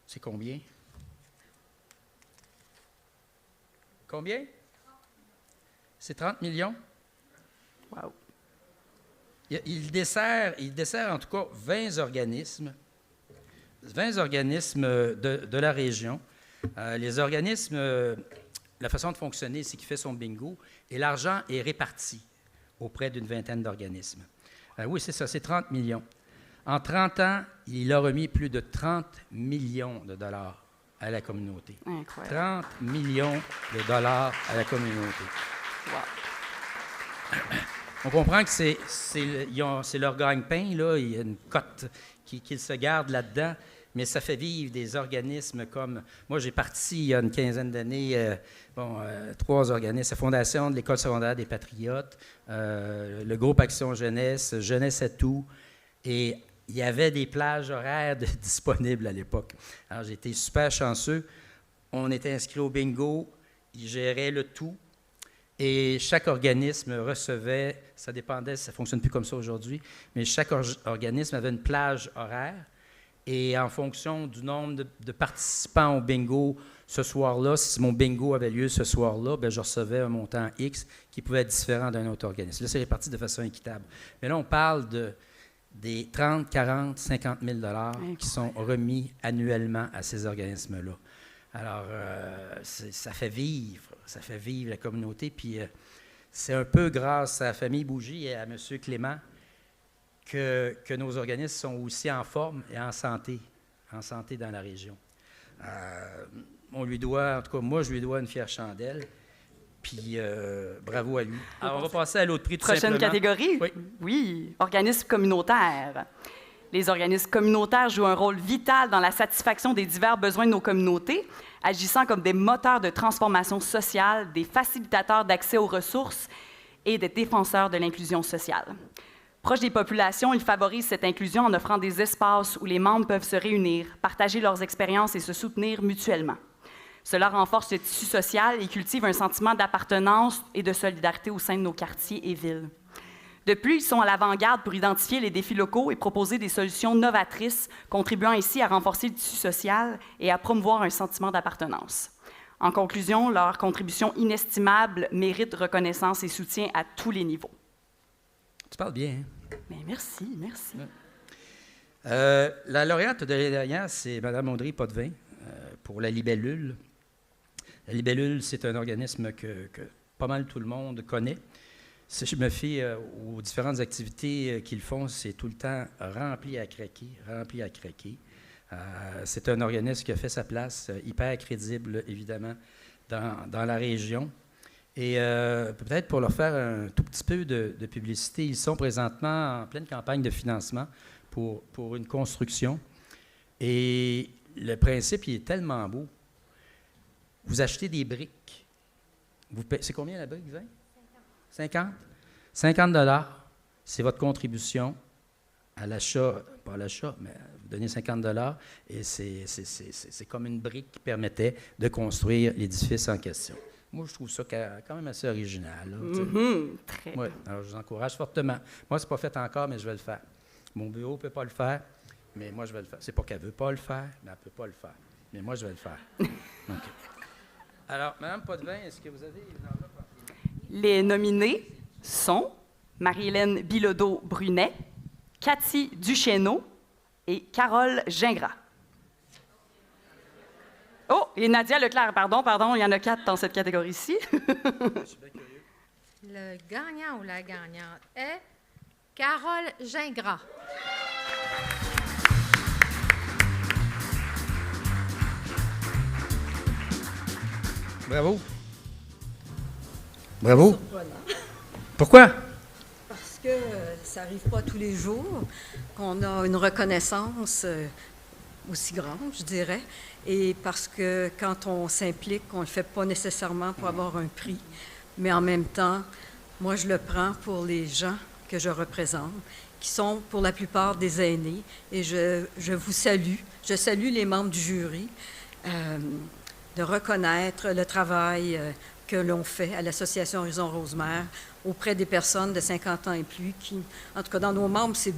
c'est combien? Combien? C'est 30 millions? Wow. Il dessert en tout cas 20 organismes de la région. Les organismes, la façon de fonctionner, c'est qu'il fait son bingo et l'argent est réparti auprès d'une vingtaine d'organismes. Oui, c'est ça, c'est 30 millions. En 30 ans, il a remis plus de 30 millions de dollars à la communauté. Incroyable. 30 millions de dollars à la communauté. Wow. On comprend que c'est leur gagne-pain, là. Il y a une cote qu'ils se gardent là-dedans, mais ça fait vivre des organismes comme... Moi, j'ai parti il y a une quinzaine d'années, 3 organismes, la Fondation de l'École secondaire des Patriotes, le groupe Action Jeunesse, Jeunesse à tout, et il y avait des plages horaires disponibles à l'époque. Alors, j'ai été super chanceux. On était inscrit au bingo, ils géraient le tout. Et chaque organisme recevait, ça dépendait, ça ne fonctionne plus comme ça aujourd'hui, mais chaque organisme avait une plage horaire. Et en fonction du nombre de participants au bingo ce soir-là, si mon bingo avait lieu ce soir-là, bien, je recevais un montant X qui pouvait être différent d'un autre organisme. Là, c'est réparti de façon équitable. Mais là, on parle des 30, 40, 50 000 $ qui sont remis annuellement à ces organismes-là. Alors, ça fait vivre la communauté. Puis, c'est un peu grâce à la famille Bougie et à M. Clément que nos organismes sont aussi en forme et en santé dans la région. On lui doit, en tout cas, moi, je lui dois une fière chandelle. Puis, bravo à lui. Alors, on va passer à l'autre prix, tout simplement. Prochaine catégorie? Oui, organismes communautaires. Les organismes communautaires jouent un rôle vital dans la satisfaction des divers besoins de nos communautés, agissant comme des moteurs de transformation sociale, des facilitateurs d'accès aux ressources et des défenseurs de l'inclusion sociale. Proche des populations, ils favorisent cette inclusion en offrant des espaces où les membres peuvent se réunir, partager leurs expériences et se soutenir mutuellement. Cela renforce le tissu social et cultive un sentiment d'appartenance et de solidarité au sein de nos quartiers et villes. De plus, ils sont à l'avant-garde pour identifier les défis locaux et proposer des solutions novatrices, contribuant ainsi à renforcer le tissu social et à promouvoir un sentiment d'appartenance. En conclusion, leur contribution inestimable mérite reconnaissance et soutien à tous les niveaux. Tu parles bien, hein? Bien, merci, merci. La lauréate de l'année dernière, c'est Mme Audrey Potvin pour la Libellule. La Libellule, c'est un organisme que pas mal tout le monde connaît. Si je me fie aux différentes activités qu'ils font, c'est tout le temps rempli à craquer. C'est un organisme qui a fait sa place, hyper crédible, évidemment, dans la région. Et peut-être pour leur faire un tout petit peu de publicité, ils sont présentement en pleine campagne de financement pour une construction. Et le principe, il est tellement beau. Vous achetez des briques. C'est combien la brique, 20? 50? 50 $, c'est votre contribution à l'achat, pas à l'achat, mais vous donnez 50 $, et c'est comme une brique qui permettait de construire l'édifice en question. Moi, je trouve ça quand même assez original. Là, très ouais, alors je vous encourage fortement. Moi, ce n'est pas fait encore, mais je vais le faire. Mon bureau ne peut pas le faire, mais moi, je vais le faire. C'est pas qu'elle ne veut pas le faire, mais elle ne peut pas le faire. Mais moi, je vais le faire. Okay. Alors, Mme Potvin, est-ce que vous avez une enveloppe? Les nominés sont Marie-Hélène Bilodeau-Brunet, Cathy Duchesneau et Carole Gingras. Oh, et Nadia Leclerc, pardon, il y en a 4 dans cette catégorie-ci. Je suis bien curieux. Le gagnant ou la gagnante est Carole Gingras. Bravo. Bravo. Pourquoi? Parce que ça n'arrive pas tous les jours qu'on a une reconnaissance aussi grande, je dirais, et parce que quand on s'implique, on ne le fait pas nécessairement pour avoir un prix, mais en même temps, moi, je le prends pour les gens que je représente, qui sont pour la plupart des aînés, et je vous salue. Je salue les membres du jury. de reconnaître le travail que l'on fait à l'Association Horizon Rosemère auprès des personnes de 50 ans et plus qui, en tout cas dans nos membres, c'est,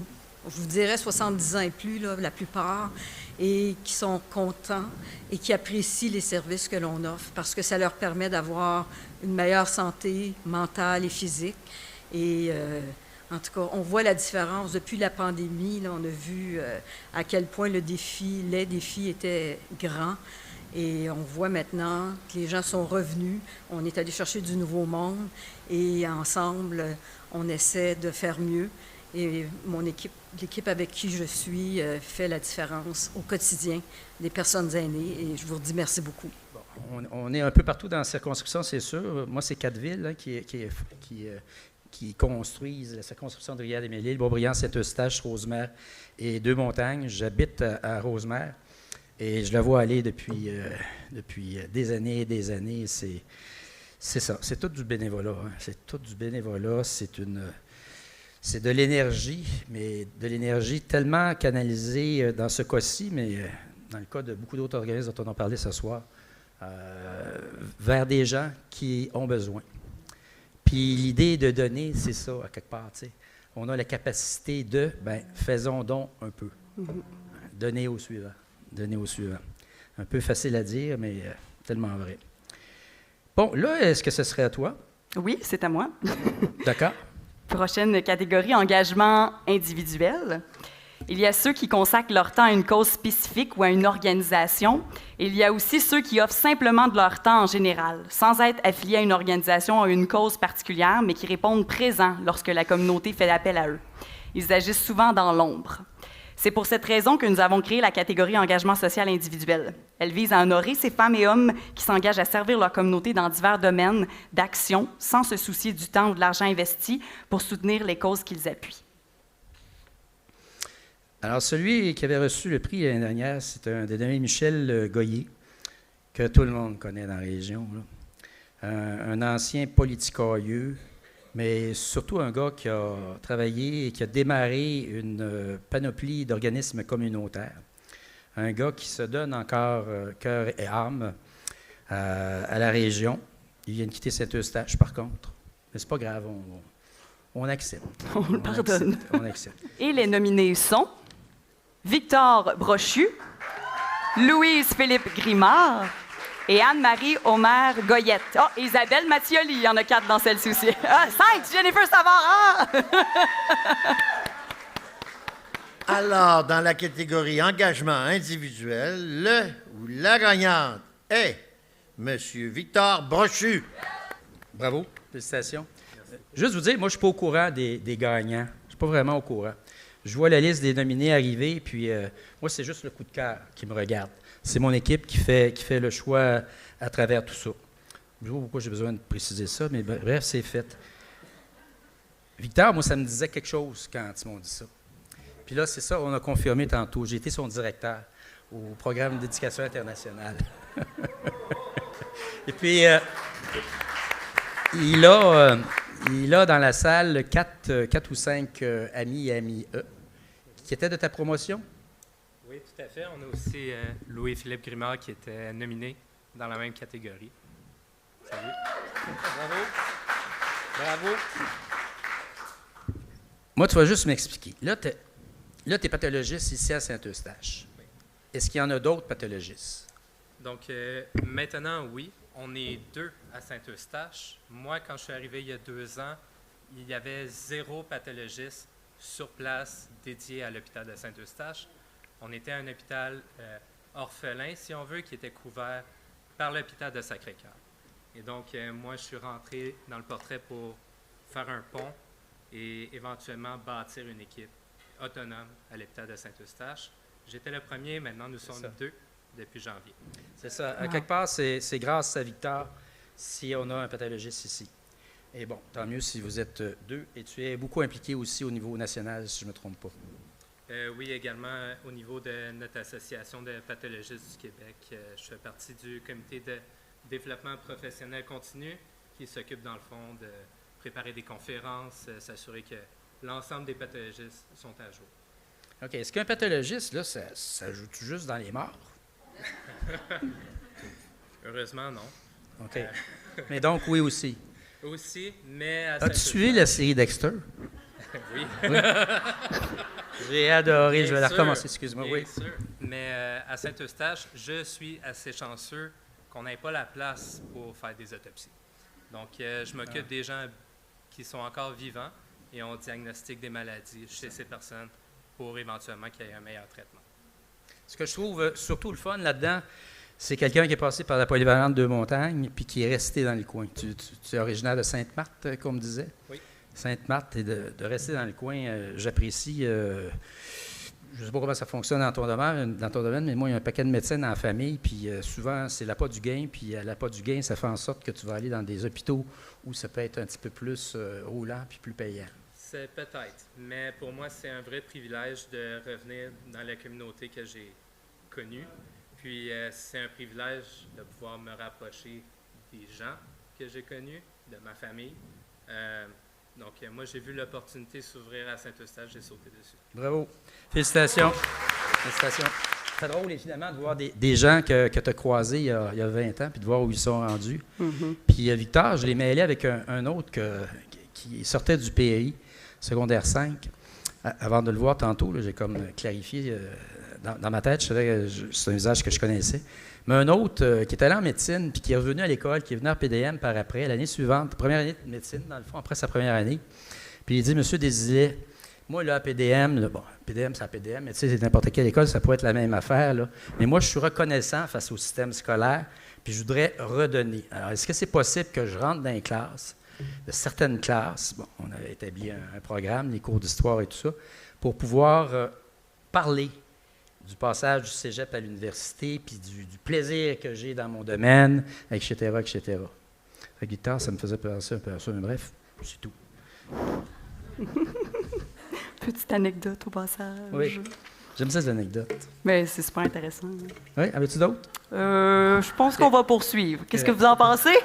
je vous dirais, 70 ans et plus, là, la plupart, et qui sont contents et qui apprécient les services que l'on offre parce que ça leur permet d'avoir une meilleure santé mentale et physique. Et en tout cas, on voit la différence. Depuis la pandémie, là, on a vu à quel point les défis étaient grands. Et on voit maintenant que les gens sont revenus. On est allé chercher du nouveau monde et ensemble, on essaie de faire mieux. Et l'équipe avec qui je suis fait la différence au quotidien des personnes aînées. Et je vous redis merci beaucoup. Bon, on est un peu partout dans la circonscription, c'est sûr. Moi, c'est 4 villes qui construisent la circonscription de Rivière-des-Mêlées, Boisbriand, Saint-Eustache, Rosemère et Deux-Montagnes. J'habite à Rosemère et je la vois aller depuis des années et des années. C'est ça, c'est tout du bénévolat. Hein. C'est tout du bénévolat, c'est de l'énergie, mais de l'énergie tellement canalisée dans ce cas-ci, mais dans le cas de beaucoup d'autres organismes dont on a parlé ce soir, vers des gens qui ont besoin. Puis l'idée de donner, c'est ça, à quelque part. T'sais. On a la capacité de, faisons donc un peu. Donner au suivant. Donner au suivant. Un peu facile à dire, mais tellement vrai. Bon, là, est-ce que ce serait à toi? Oui, c'est à moi. D'accord. Prochaine catégorie, engagement individuel. Il y a ceux qui consacrent leur temps à une cause spécifique ou à une organisation. Et il y a aussi ceux qui offrent simplement de leur temps en général, sans être affiliés à une organisation ou à une cause particulière, mais qui répondent présents lorsque la communauté fait appel à eux. Ils agissent souvent dans l'ombre. C'est pour cette raison que nous avons créé la catégorie engagement social individuel. Elle vise à honorer ces femmes et hommes qui s'engagent à servir leur communauté dans divers domaines d'action, sans se soucier du temps ou de l'argent investi pour soutenir les causes qu'ils appuient. Alors, celui qui avait reçu le prix l'année dernière, c'est un dénommé Michel Goyer, que tout le monde connaît dans la région. Là. Un ancien politicailleux, mais surtout un gars qui a travaillé et qui a démarré une panoplie d'organismes communautaires. Un gars qui se donne encore cœur et âme à la région. Il vient de quitter Saint-Eustache, par contre. Mais c'est pas grave, on accepte. On le pardonne. On accepte. Et les nominés sont Victor Brochu, Louise-Philippe Grimard et Anne-Marie Omer Goyette. Oh, Isabelle Mathioli, il y en a 4 dans celle-ci aussi. 5, Jennifer Savard. Alors, dans la catégorie engagement individuel, le ou la gagnante est M. Victor Brochu. Bravo, félicitations. Juste vous dire, moi, je ne suis pas au courant des gagnants. Je ne suis pas vraiment au courant. Je vois la liste des nominés arriver, puis moi, c'est juste le coup de cœur qui me regarde. C'est mon équipe qui fait le choix à travers tout ça. Je ne sais pas pourquoi j'ai besoin de préciser ça, mais bref, c'est fait. Victor, moi, ça me disait quelque chose quand ils m'ont dit ça. Puis là, c'est ça, on a confirmé tantôt. J'ai été son directeur au programme d'éducation internationale. Et puis, il a dans la salle 4 ou 5 amis et amies qui étaient de ta promotion? Oui, tout à fait. On a aussi Louis-Philippe Grimard qui était nominé dans la même catégorie. Salut. Bravo. Bravo. Moi, tu vas juste m'expliquer. Là, tu es pathologiste ici à Saint-Eustache. Oui. Est-ce qu'il y en a d'autres pathologistes? Donc, maintenant, oui. On est 2 à Saint-Eustache. Moi, quand je suis arrivé il y a 2 ans, il y avait 0 pathologiste sur place dédié à l'hôpital de Saint-Eustache. On était un hôpital orphelin, si on veut, qui était couvert par l'hôpital de Sacré-Cœur. Et donc, moi, je suis rentré dans le portrait pour faire un pont et éventuellement bâtir une équipe autonome à l'hôpital de Saint-Eustache. J'étais le premier, maintenant nous sommes 2 depuis janvier. C'est ça. À quelque part, c'est grâce à Victor si on a un pathologiste ici. Et bon, tant mieux si vous êtes 2. Et tu es beaucoup impliqué aussi au niveau national, si je ne me trompe pas. Oui, également au niveau de notre association de pathologistes du Québec. Je fais partie du comité de développement professionnel continu qui s'occupe, dans le fond, de préparer des conférences, s'assurer que l'ensemble des pathologistes sont à jour. OK. Est-ce qu'un pathologiste, là, ça joue-tu juste dans les morts? Heureusement, non. OK. Mais donc, oui aussi. Aussi, mais... As-tu suivi la série Dexter? Oui. Oui. J'ai adoré, Bien je vais la sûr, recommencer, excuse-moi. bien Oui. sûr. Mais à Saint-Eustache, je suis assez chanceux qu'on n'ait pas la place pour faire des autopsies. Donc, je m'occupe des gens qui sont encore vivants et on diagnostique des maladies chez ces personnes pour éventuellement qu'il y ait un meilleur traitement. Ce que je trouve surtout le fun là-dedans, c'est quelqu'un qui est passé par la polyvalente de Montagne puis qui est resté dans le coin. Tu es originaire de Sainte-Marthe, comme on me disait? Oui. Sainte-Marthe, et de rester dans le coin, j'apprécie. Je ne sais pas comment ça fonctionne dans ton domaine, mais moi, il y a un paquet de médecins dans la famille, puis souvent, c'est l'appât du gain, puis l'appât du gain, ça fait en sorte que tu vas aller dans des hôpitaux où ça peut être un petit peu plus roulant puis plus payant. C'est peut-être, mais pour moi, c'est un vrai privilège de revenir dans la communauté que j'ai connue. Puis, c'est un privilège de pouvoir me rapprocher des gens que j'ai connus, de ma famille. Donc, moi, j'ai vu l'opportunité s'ouvrir à Saint-Eustache, j'ai sauté dessus. Bravo. Félicitations. Félicitations. C'est drôle, évidemment, de voir des gens que tu as croisés il y a 20 ans, puis de voir où ils sont rendus. Mm-hmm. Puis, Victor, je l'ai mêlé avec un autre qui sortait du PAI, secondaire 5. Avant de le voir tantôt, j'ai comme clarifié dans ma tête, je savais que c'est un visage que je connaissais. Mais un autre qui est allé en médecine, puis qui est revenu à l'école, qui est venu en PDM par après, l'année suivante, première année de médecine, dans le fond, après sa première année. Puis il dit, Monsieur Desilets, moi, là, à PDM, là, bon, PDM, c'est à PDM, mais tu sais, c'est n'importe quelle école, ça pourrait être la même affaire, là. Mais moi, je suis reconnaissant face au système scolaire, puis je voudrais redonner. Alors, est-ce que c'est possible que je rentre dans les classes, de certaines classes, bon, on avait établi un programme, les cours d'histoire et tout ça, pour pouvoir parler du passage du cégep à l'université, puis du plaisir que j'ai dans mon domaine, etc., etc. Fait que Victor, ça me faisait penser un peu à ça, mais bref, c'est tout. Petite anecdote au passage. Oui, j'aime ces anecdotes. Mais c'est super intéressant. Oui, avais-tu d'autres? Je pense qu'on va poursuivre. Qu'est-ce que vous en pensez?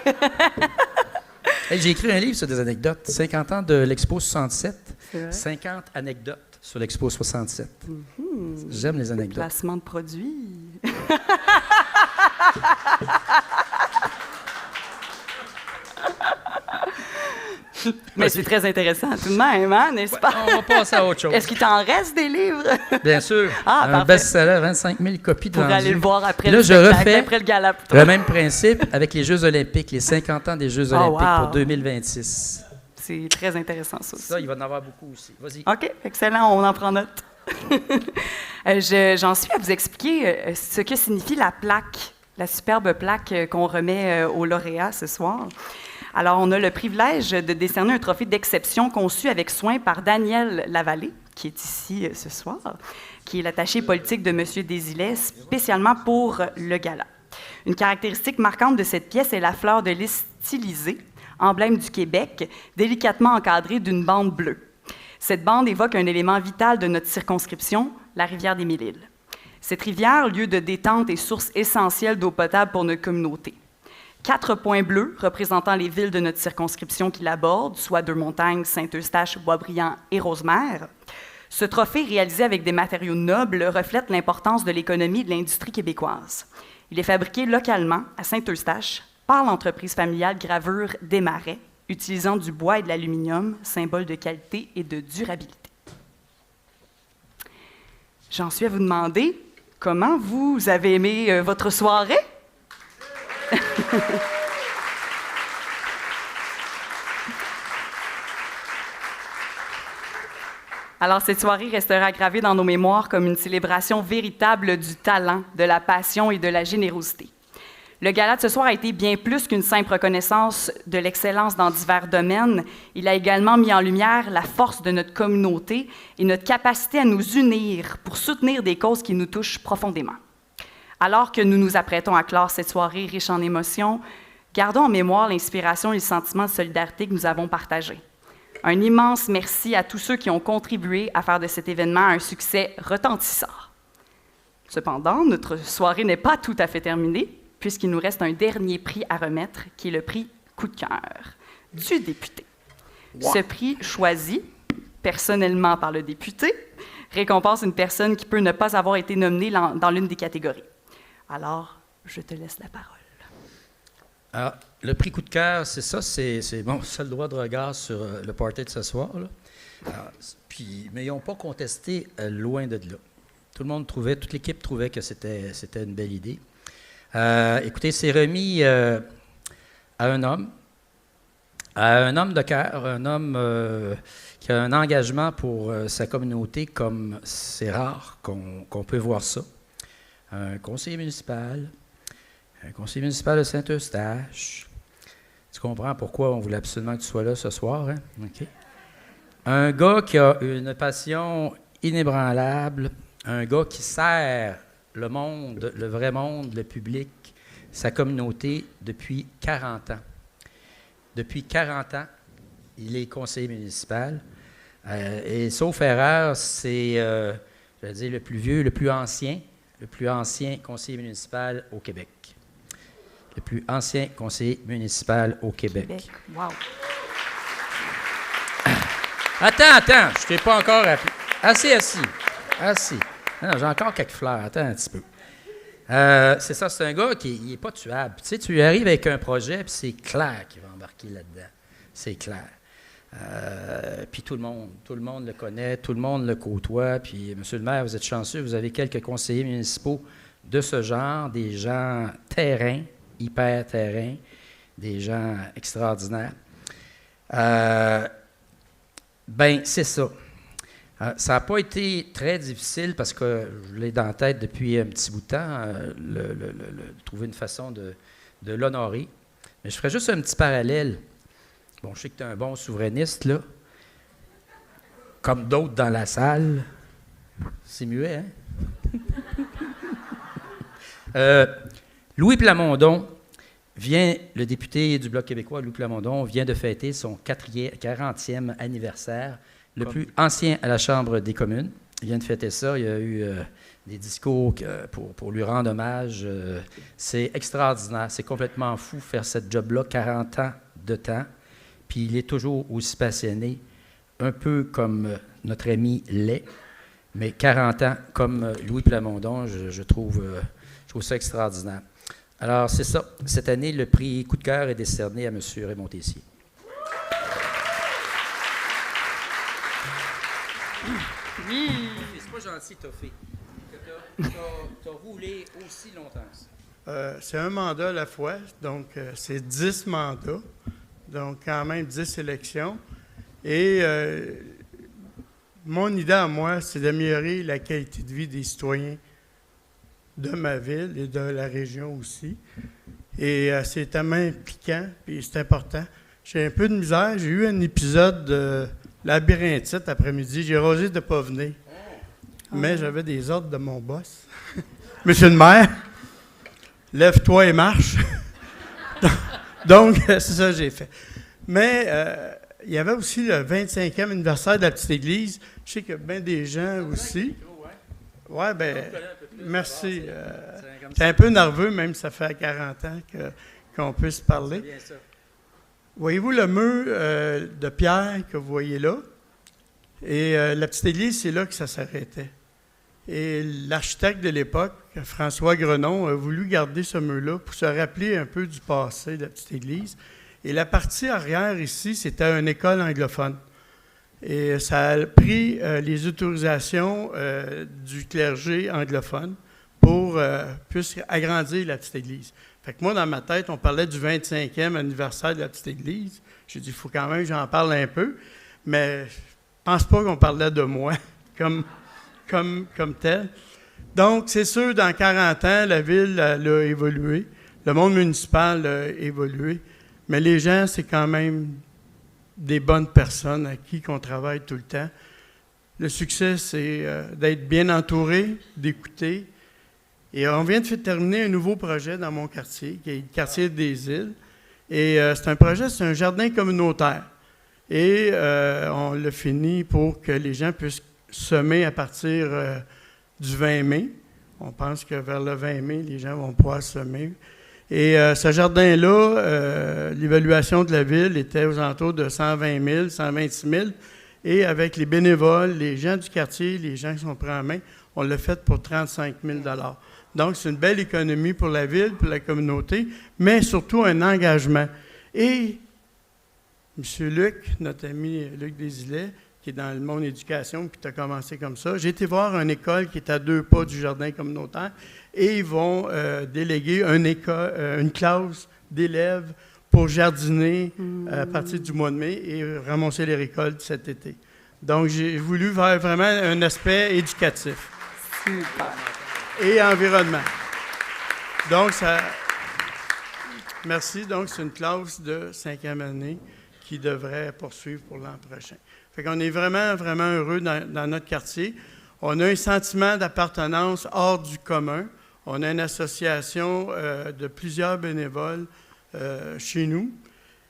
Hey, j'ai écrit un livre sur des anecdotes. 50 ans de l'Expo 67, 50 anecdotes sur l'Expo 67. Mm-hmm. J'aime les anecdotes. Placement de produits. Mais c'est très intéressant tout de même, hein, n'est-ce pas? On va passer à autre chose. Est-ce qu'il t'en reste des livres? Bien sûr. Ah, un best-seller, 25 000 copies de Pour vendues. aller le voir après là, le je spectacle, refais après le gala. le même principe avec les Jeux olympiques, les 50 ans des Jeux olympiques wow. pour 2026. C'est très intéressant, ça aussi. Ça, il va en avoir beaucoup aussi. Vas-y. OK, excellent, on en prend note. J'en suis à vous expliquer ce que signifie la plaque, la superbe plaque qu'on remet aux lauréats ce soir. Alors, on a le privilège de décerner un trophée d'exception conçu avec soin par Daniel Lavallée, qui est ici ce soir, qui est l'attaché politique de M. Desilets, spécialement pour le gala. Une caractéristique marquante de cette pièce est la fleur de lys stylisée, emblème du Québec, délicatement encadrée d'une bande bleue. Cette bande évoque un élément vital de notre circonscription, la rivière des Mille-Îles. Cette rivière, lieu de détente et source essentielle d'eau potable pour notre communauté. 4 points bleus représentant les villes de notre circonscription qui l'abordent, soit Deux-Montagnes, Saint-Eustache, Boisbriand et Rosemère. Ce trophée, réalisé avec des matériaux nobles, reflète l'importance de l'économie et de l'industrie québécoise. Il est fabriqué localement à Saint-Eustache par l'entreprise familiale Gravure Desmarais, utilisant du bois et de l'aluminium, symbole de qualité et de durabilité. J'en suis à vous demander comment vous avez aimé votre soirée? Alors, cette soirée restera gravée dans nos mémoires comme une célébration véritable du talent, de la passion et de la générosité. Le gala de ce soir a été bien plus qu'une simple reconnaissance de l'excellence dans divers domaines. Il a également mis en lumière la force de notre communauté et notre capacité à nous unir pour soutenir des causes qui nous touchent profondément. Alors que nous nous apprêtons à clore cette soirée riche en émotions, gardons en mémoire l'inspiration et le sentiment de solidarité que nous avons partagé. Un immense merci à tous ceux qui ont contribué à faire de cet événement un succès retentissant. Cependant, notre soirée n'est pas tout à fait terminée, puisqu'il nous reste un dernier prix à remettre, qui est le prix Coup de cœur du député. Wow. Ce prix choisi personnellement par le député récompense une personne qui peut ne pas avoir été nominée dans l'une des catégories. Alors, je te laisse la parole. Alors, le prix coup de cœur, c'est ça, c'est mon seul droit de regard sur le party de ce soir. Là. Alors, mais ils n'ont pas contesté loin de là. Tout le monde trouvait, toute l'équipe trouvait que c'était une belle idée. Écoutez, c'est remis à un homme de cœur, un homme qui a un engagement pour sa communauté comme c'est rare qu'on peut voir ça. Un conseiller municipal de Saint-Eustache. Tu comprends pourquoi on voulait absolument que tu sois là ce soir, hein? OK. Un gars qui a une passion inébranlable, un gars qui sert le monde, le vrai monde, le public, sa communauté depuis 40 ans. Depuis 40 ans, il est conseiller municipal. Et sauf erreur, c'est, je vais dire, le plus vieux, le plus ancien conseiller municipal au Québec. Le plus ancien conseiller municipal au Québec. Wow. Attends, je ne t'ai pas encore appelé. Assis. Non, j'ai encore quelques fleurs. Attends un petit peu. C'est ça, c'est un gars qui n'est pas tuable. Tu sais, tu arrives avec un projet, puis c'est clair qu'il va embarquer là-dedans. C'est clair. Puis tout le monde le connaît, tout le monde le côtoie. Puis, monsieur le maire, vous êtes chanceux, vous avez quelques conseillers municipaux de ce genre, des gens terrain, hyper terrain, des gens extraordinaires. Ben, c'est ça. Ça n'a pas été très difficile parce que je l'ai dans la tête depuis un petit bout de temps, trouver une façon de l'honorer. Mais je ferais juste un petit parallèle. Bon, je sais que tu es un bon souverainiste, là. Comme d'autres dans la salle. C'est muet, hein? Louis Plamondon le député du Bloc québécois, Louis Plamondon, vient de fêter son 40e anniversaire, le plus ancien à la Chambre des communes. Il vient de fêter ça. Il y a eu des discours pour lui rendre hommage. C'est extraordinaire. C'est complètement fou faire cette job-là, 40 ans de temps. Puis il est toujours aussi passionné, un peu comme notre ami l'est, mais 40 ans comme Louis Plamondon, je trouve ça extraordinaire. Alors, c'est ça. Cette année, le prix coup de cœur est décerné à M. Raymond Tessier. C'est pas gentil, t'as fait. T'as roulé aussi longtemps. C'est un mandat à la fois, donc c'est 10 mandats, donc quand même 10 élections. Et mon idée à moi, c'est d'améliorer la qualité de vie des citoyens de ma ville et de la région aussi. Et c'est tellement impliquant, puis c'est important. J'ai un peu de misère. J'ai eu un épisode de labyrinthite après-midi. J'ai osé de ne pas venir. Mais j'avais des ordres de mon boss. Monsieur le maire, lève-toi et marche. Donc, c'est ça que j'ai fait. Mais il y avait aussi le 25e anniversaire de la petite église. Je sais qu'il y a bien des gens aussi. Oui, bien, merci. J'étais un peu nerveux, même ça fait 40 ans qu'on peut se parler. Voyez-vous le mur de pierre que vous voyez là? Et la petite église, c'est là que ça s'arrêtait. Et l'architecte de l'époque, François Grenon, a voulu garder ce mur-là pour se rappeler un peu du passé de la petite église. Et la partie arrière ici, c'était une école anglophone. Et ça a pris les autorisations du clergé anglophone pour plus agrandir la petite église. Fait que moi, dans ma tête, on parlait du 25e anniversaire de la petite église. J'ai dit, il faut quand même que j'en parle un peu, mais je pense pas qu'on parlait de moi comme tel. Donc, c'est sûr, dans 40 ans, la ville elle a évolué, le monde municipal a évolué, mais les gens, c'est quand même des bonnes personnes à qui on travaille tout le temps. Le succès, c'est d'être bien entouré, d'écouter. Et on vient de terminer un nouveau projet dans mon quartier, qui est le quartier des Îles. Et c'est un jardin communautaire. Et on l'a fini pour que les gens puissent semer à partir du 20 mai. On pense que vers le 20 mai, les gens vont pouvoir semer. Et ce jardin-là, l'évaluation de la ville était aux alentours de 120 000, 126 000. Et avec les bénévoles, les gens du quartier, les gens qui sont pris en main, on l'a fait pour 35 000 $. Donc, c'est une belle économie pour la ville, pour la communauté, mais surtout un engagement. Et M. Luc, notre ami Luc Desilets, qui est dans le monde éducation, qui a commencé comme ça, j'ai été voir une école qui est à 2 pas du jardin communautaire et ils vont déléguer une classe d'élèves pour jardiner à partir du mois de mai et ramasser les récoltes cet été. Donc, j'ai voulu faire vraiment un aspect éducatif. Super. Et environnement. Donc, merci. Donc, c'est une classe de 5e année qui devrait poursuivre pour l'an prochain. Fait qu'on est vraiment, vraiment heureux dans notre quartier. On a un sentiment d'appartenance hors du commun. On a une association de plusieurs bénévoles chez nous.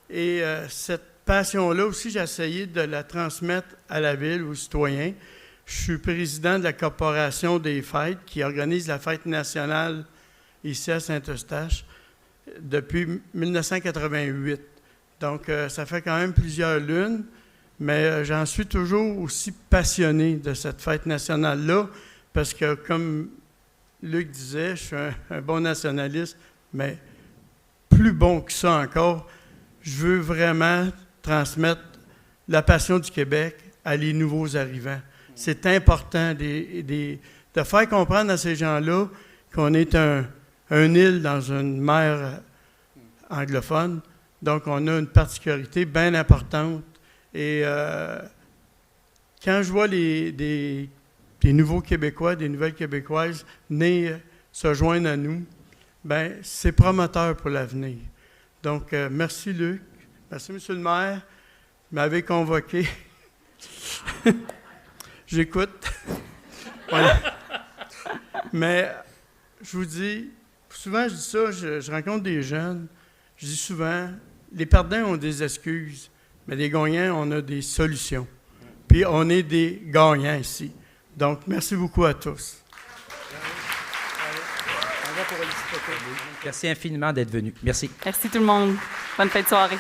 Et cette passion-là aussi, j'ai essayé de la transmettre à la ville, aux citoyens. Je suis président de la Corporation des fêtes qui organise la fête nationale ici à Saint-Eustache depuis 1988. Donc, ça fait quand même plusieurs lunes, mais j'en suis toujours aussi passionné de cette fête nationale-là parce que, comme Luc disait, je suis un bon nationaliste, mais plus bon que ça encore, je veux vraiment transmettre la passion du Québec à les nouveaux arrivants. C'est important de faire comprendre à ces gens-là qu'on est un île dans une mer anglophone. Donc, on a une particularité bien importante. Et quand je vois des nouveaux Québécois, des nouvelles Québécoises nés se joindre à nous, bien, c'est prometteur pour l'avenir. Donc, merci Luc. Merci, M. le maire. Vous m'avez convoqué. J'écoute. Voilà. Mais je vous dis, souvent je dis ça, je rencontre des jeunes, je dis souvent, les perdants ont des excuses, mais les gagnants, on a des solutions. Puis on est des gagnants ici. Donc, merci beaucoup à tous. Merci infiniment d'être venu. Merci. Merci tout le monde. Bonne fin de soirée.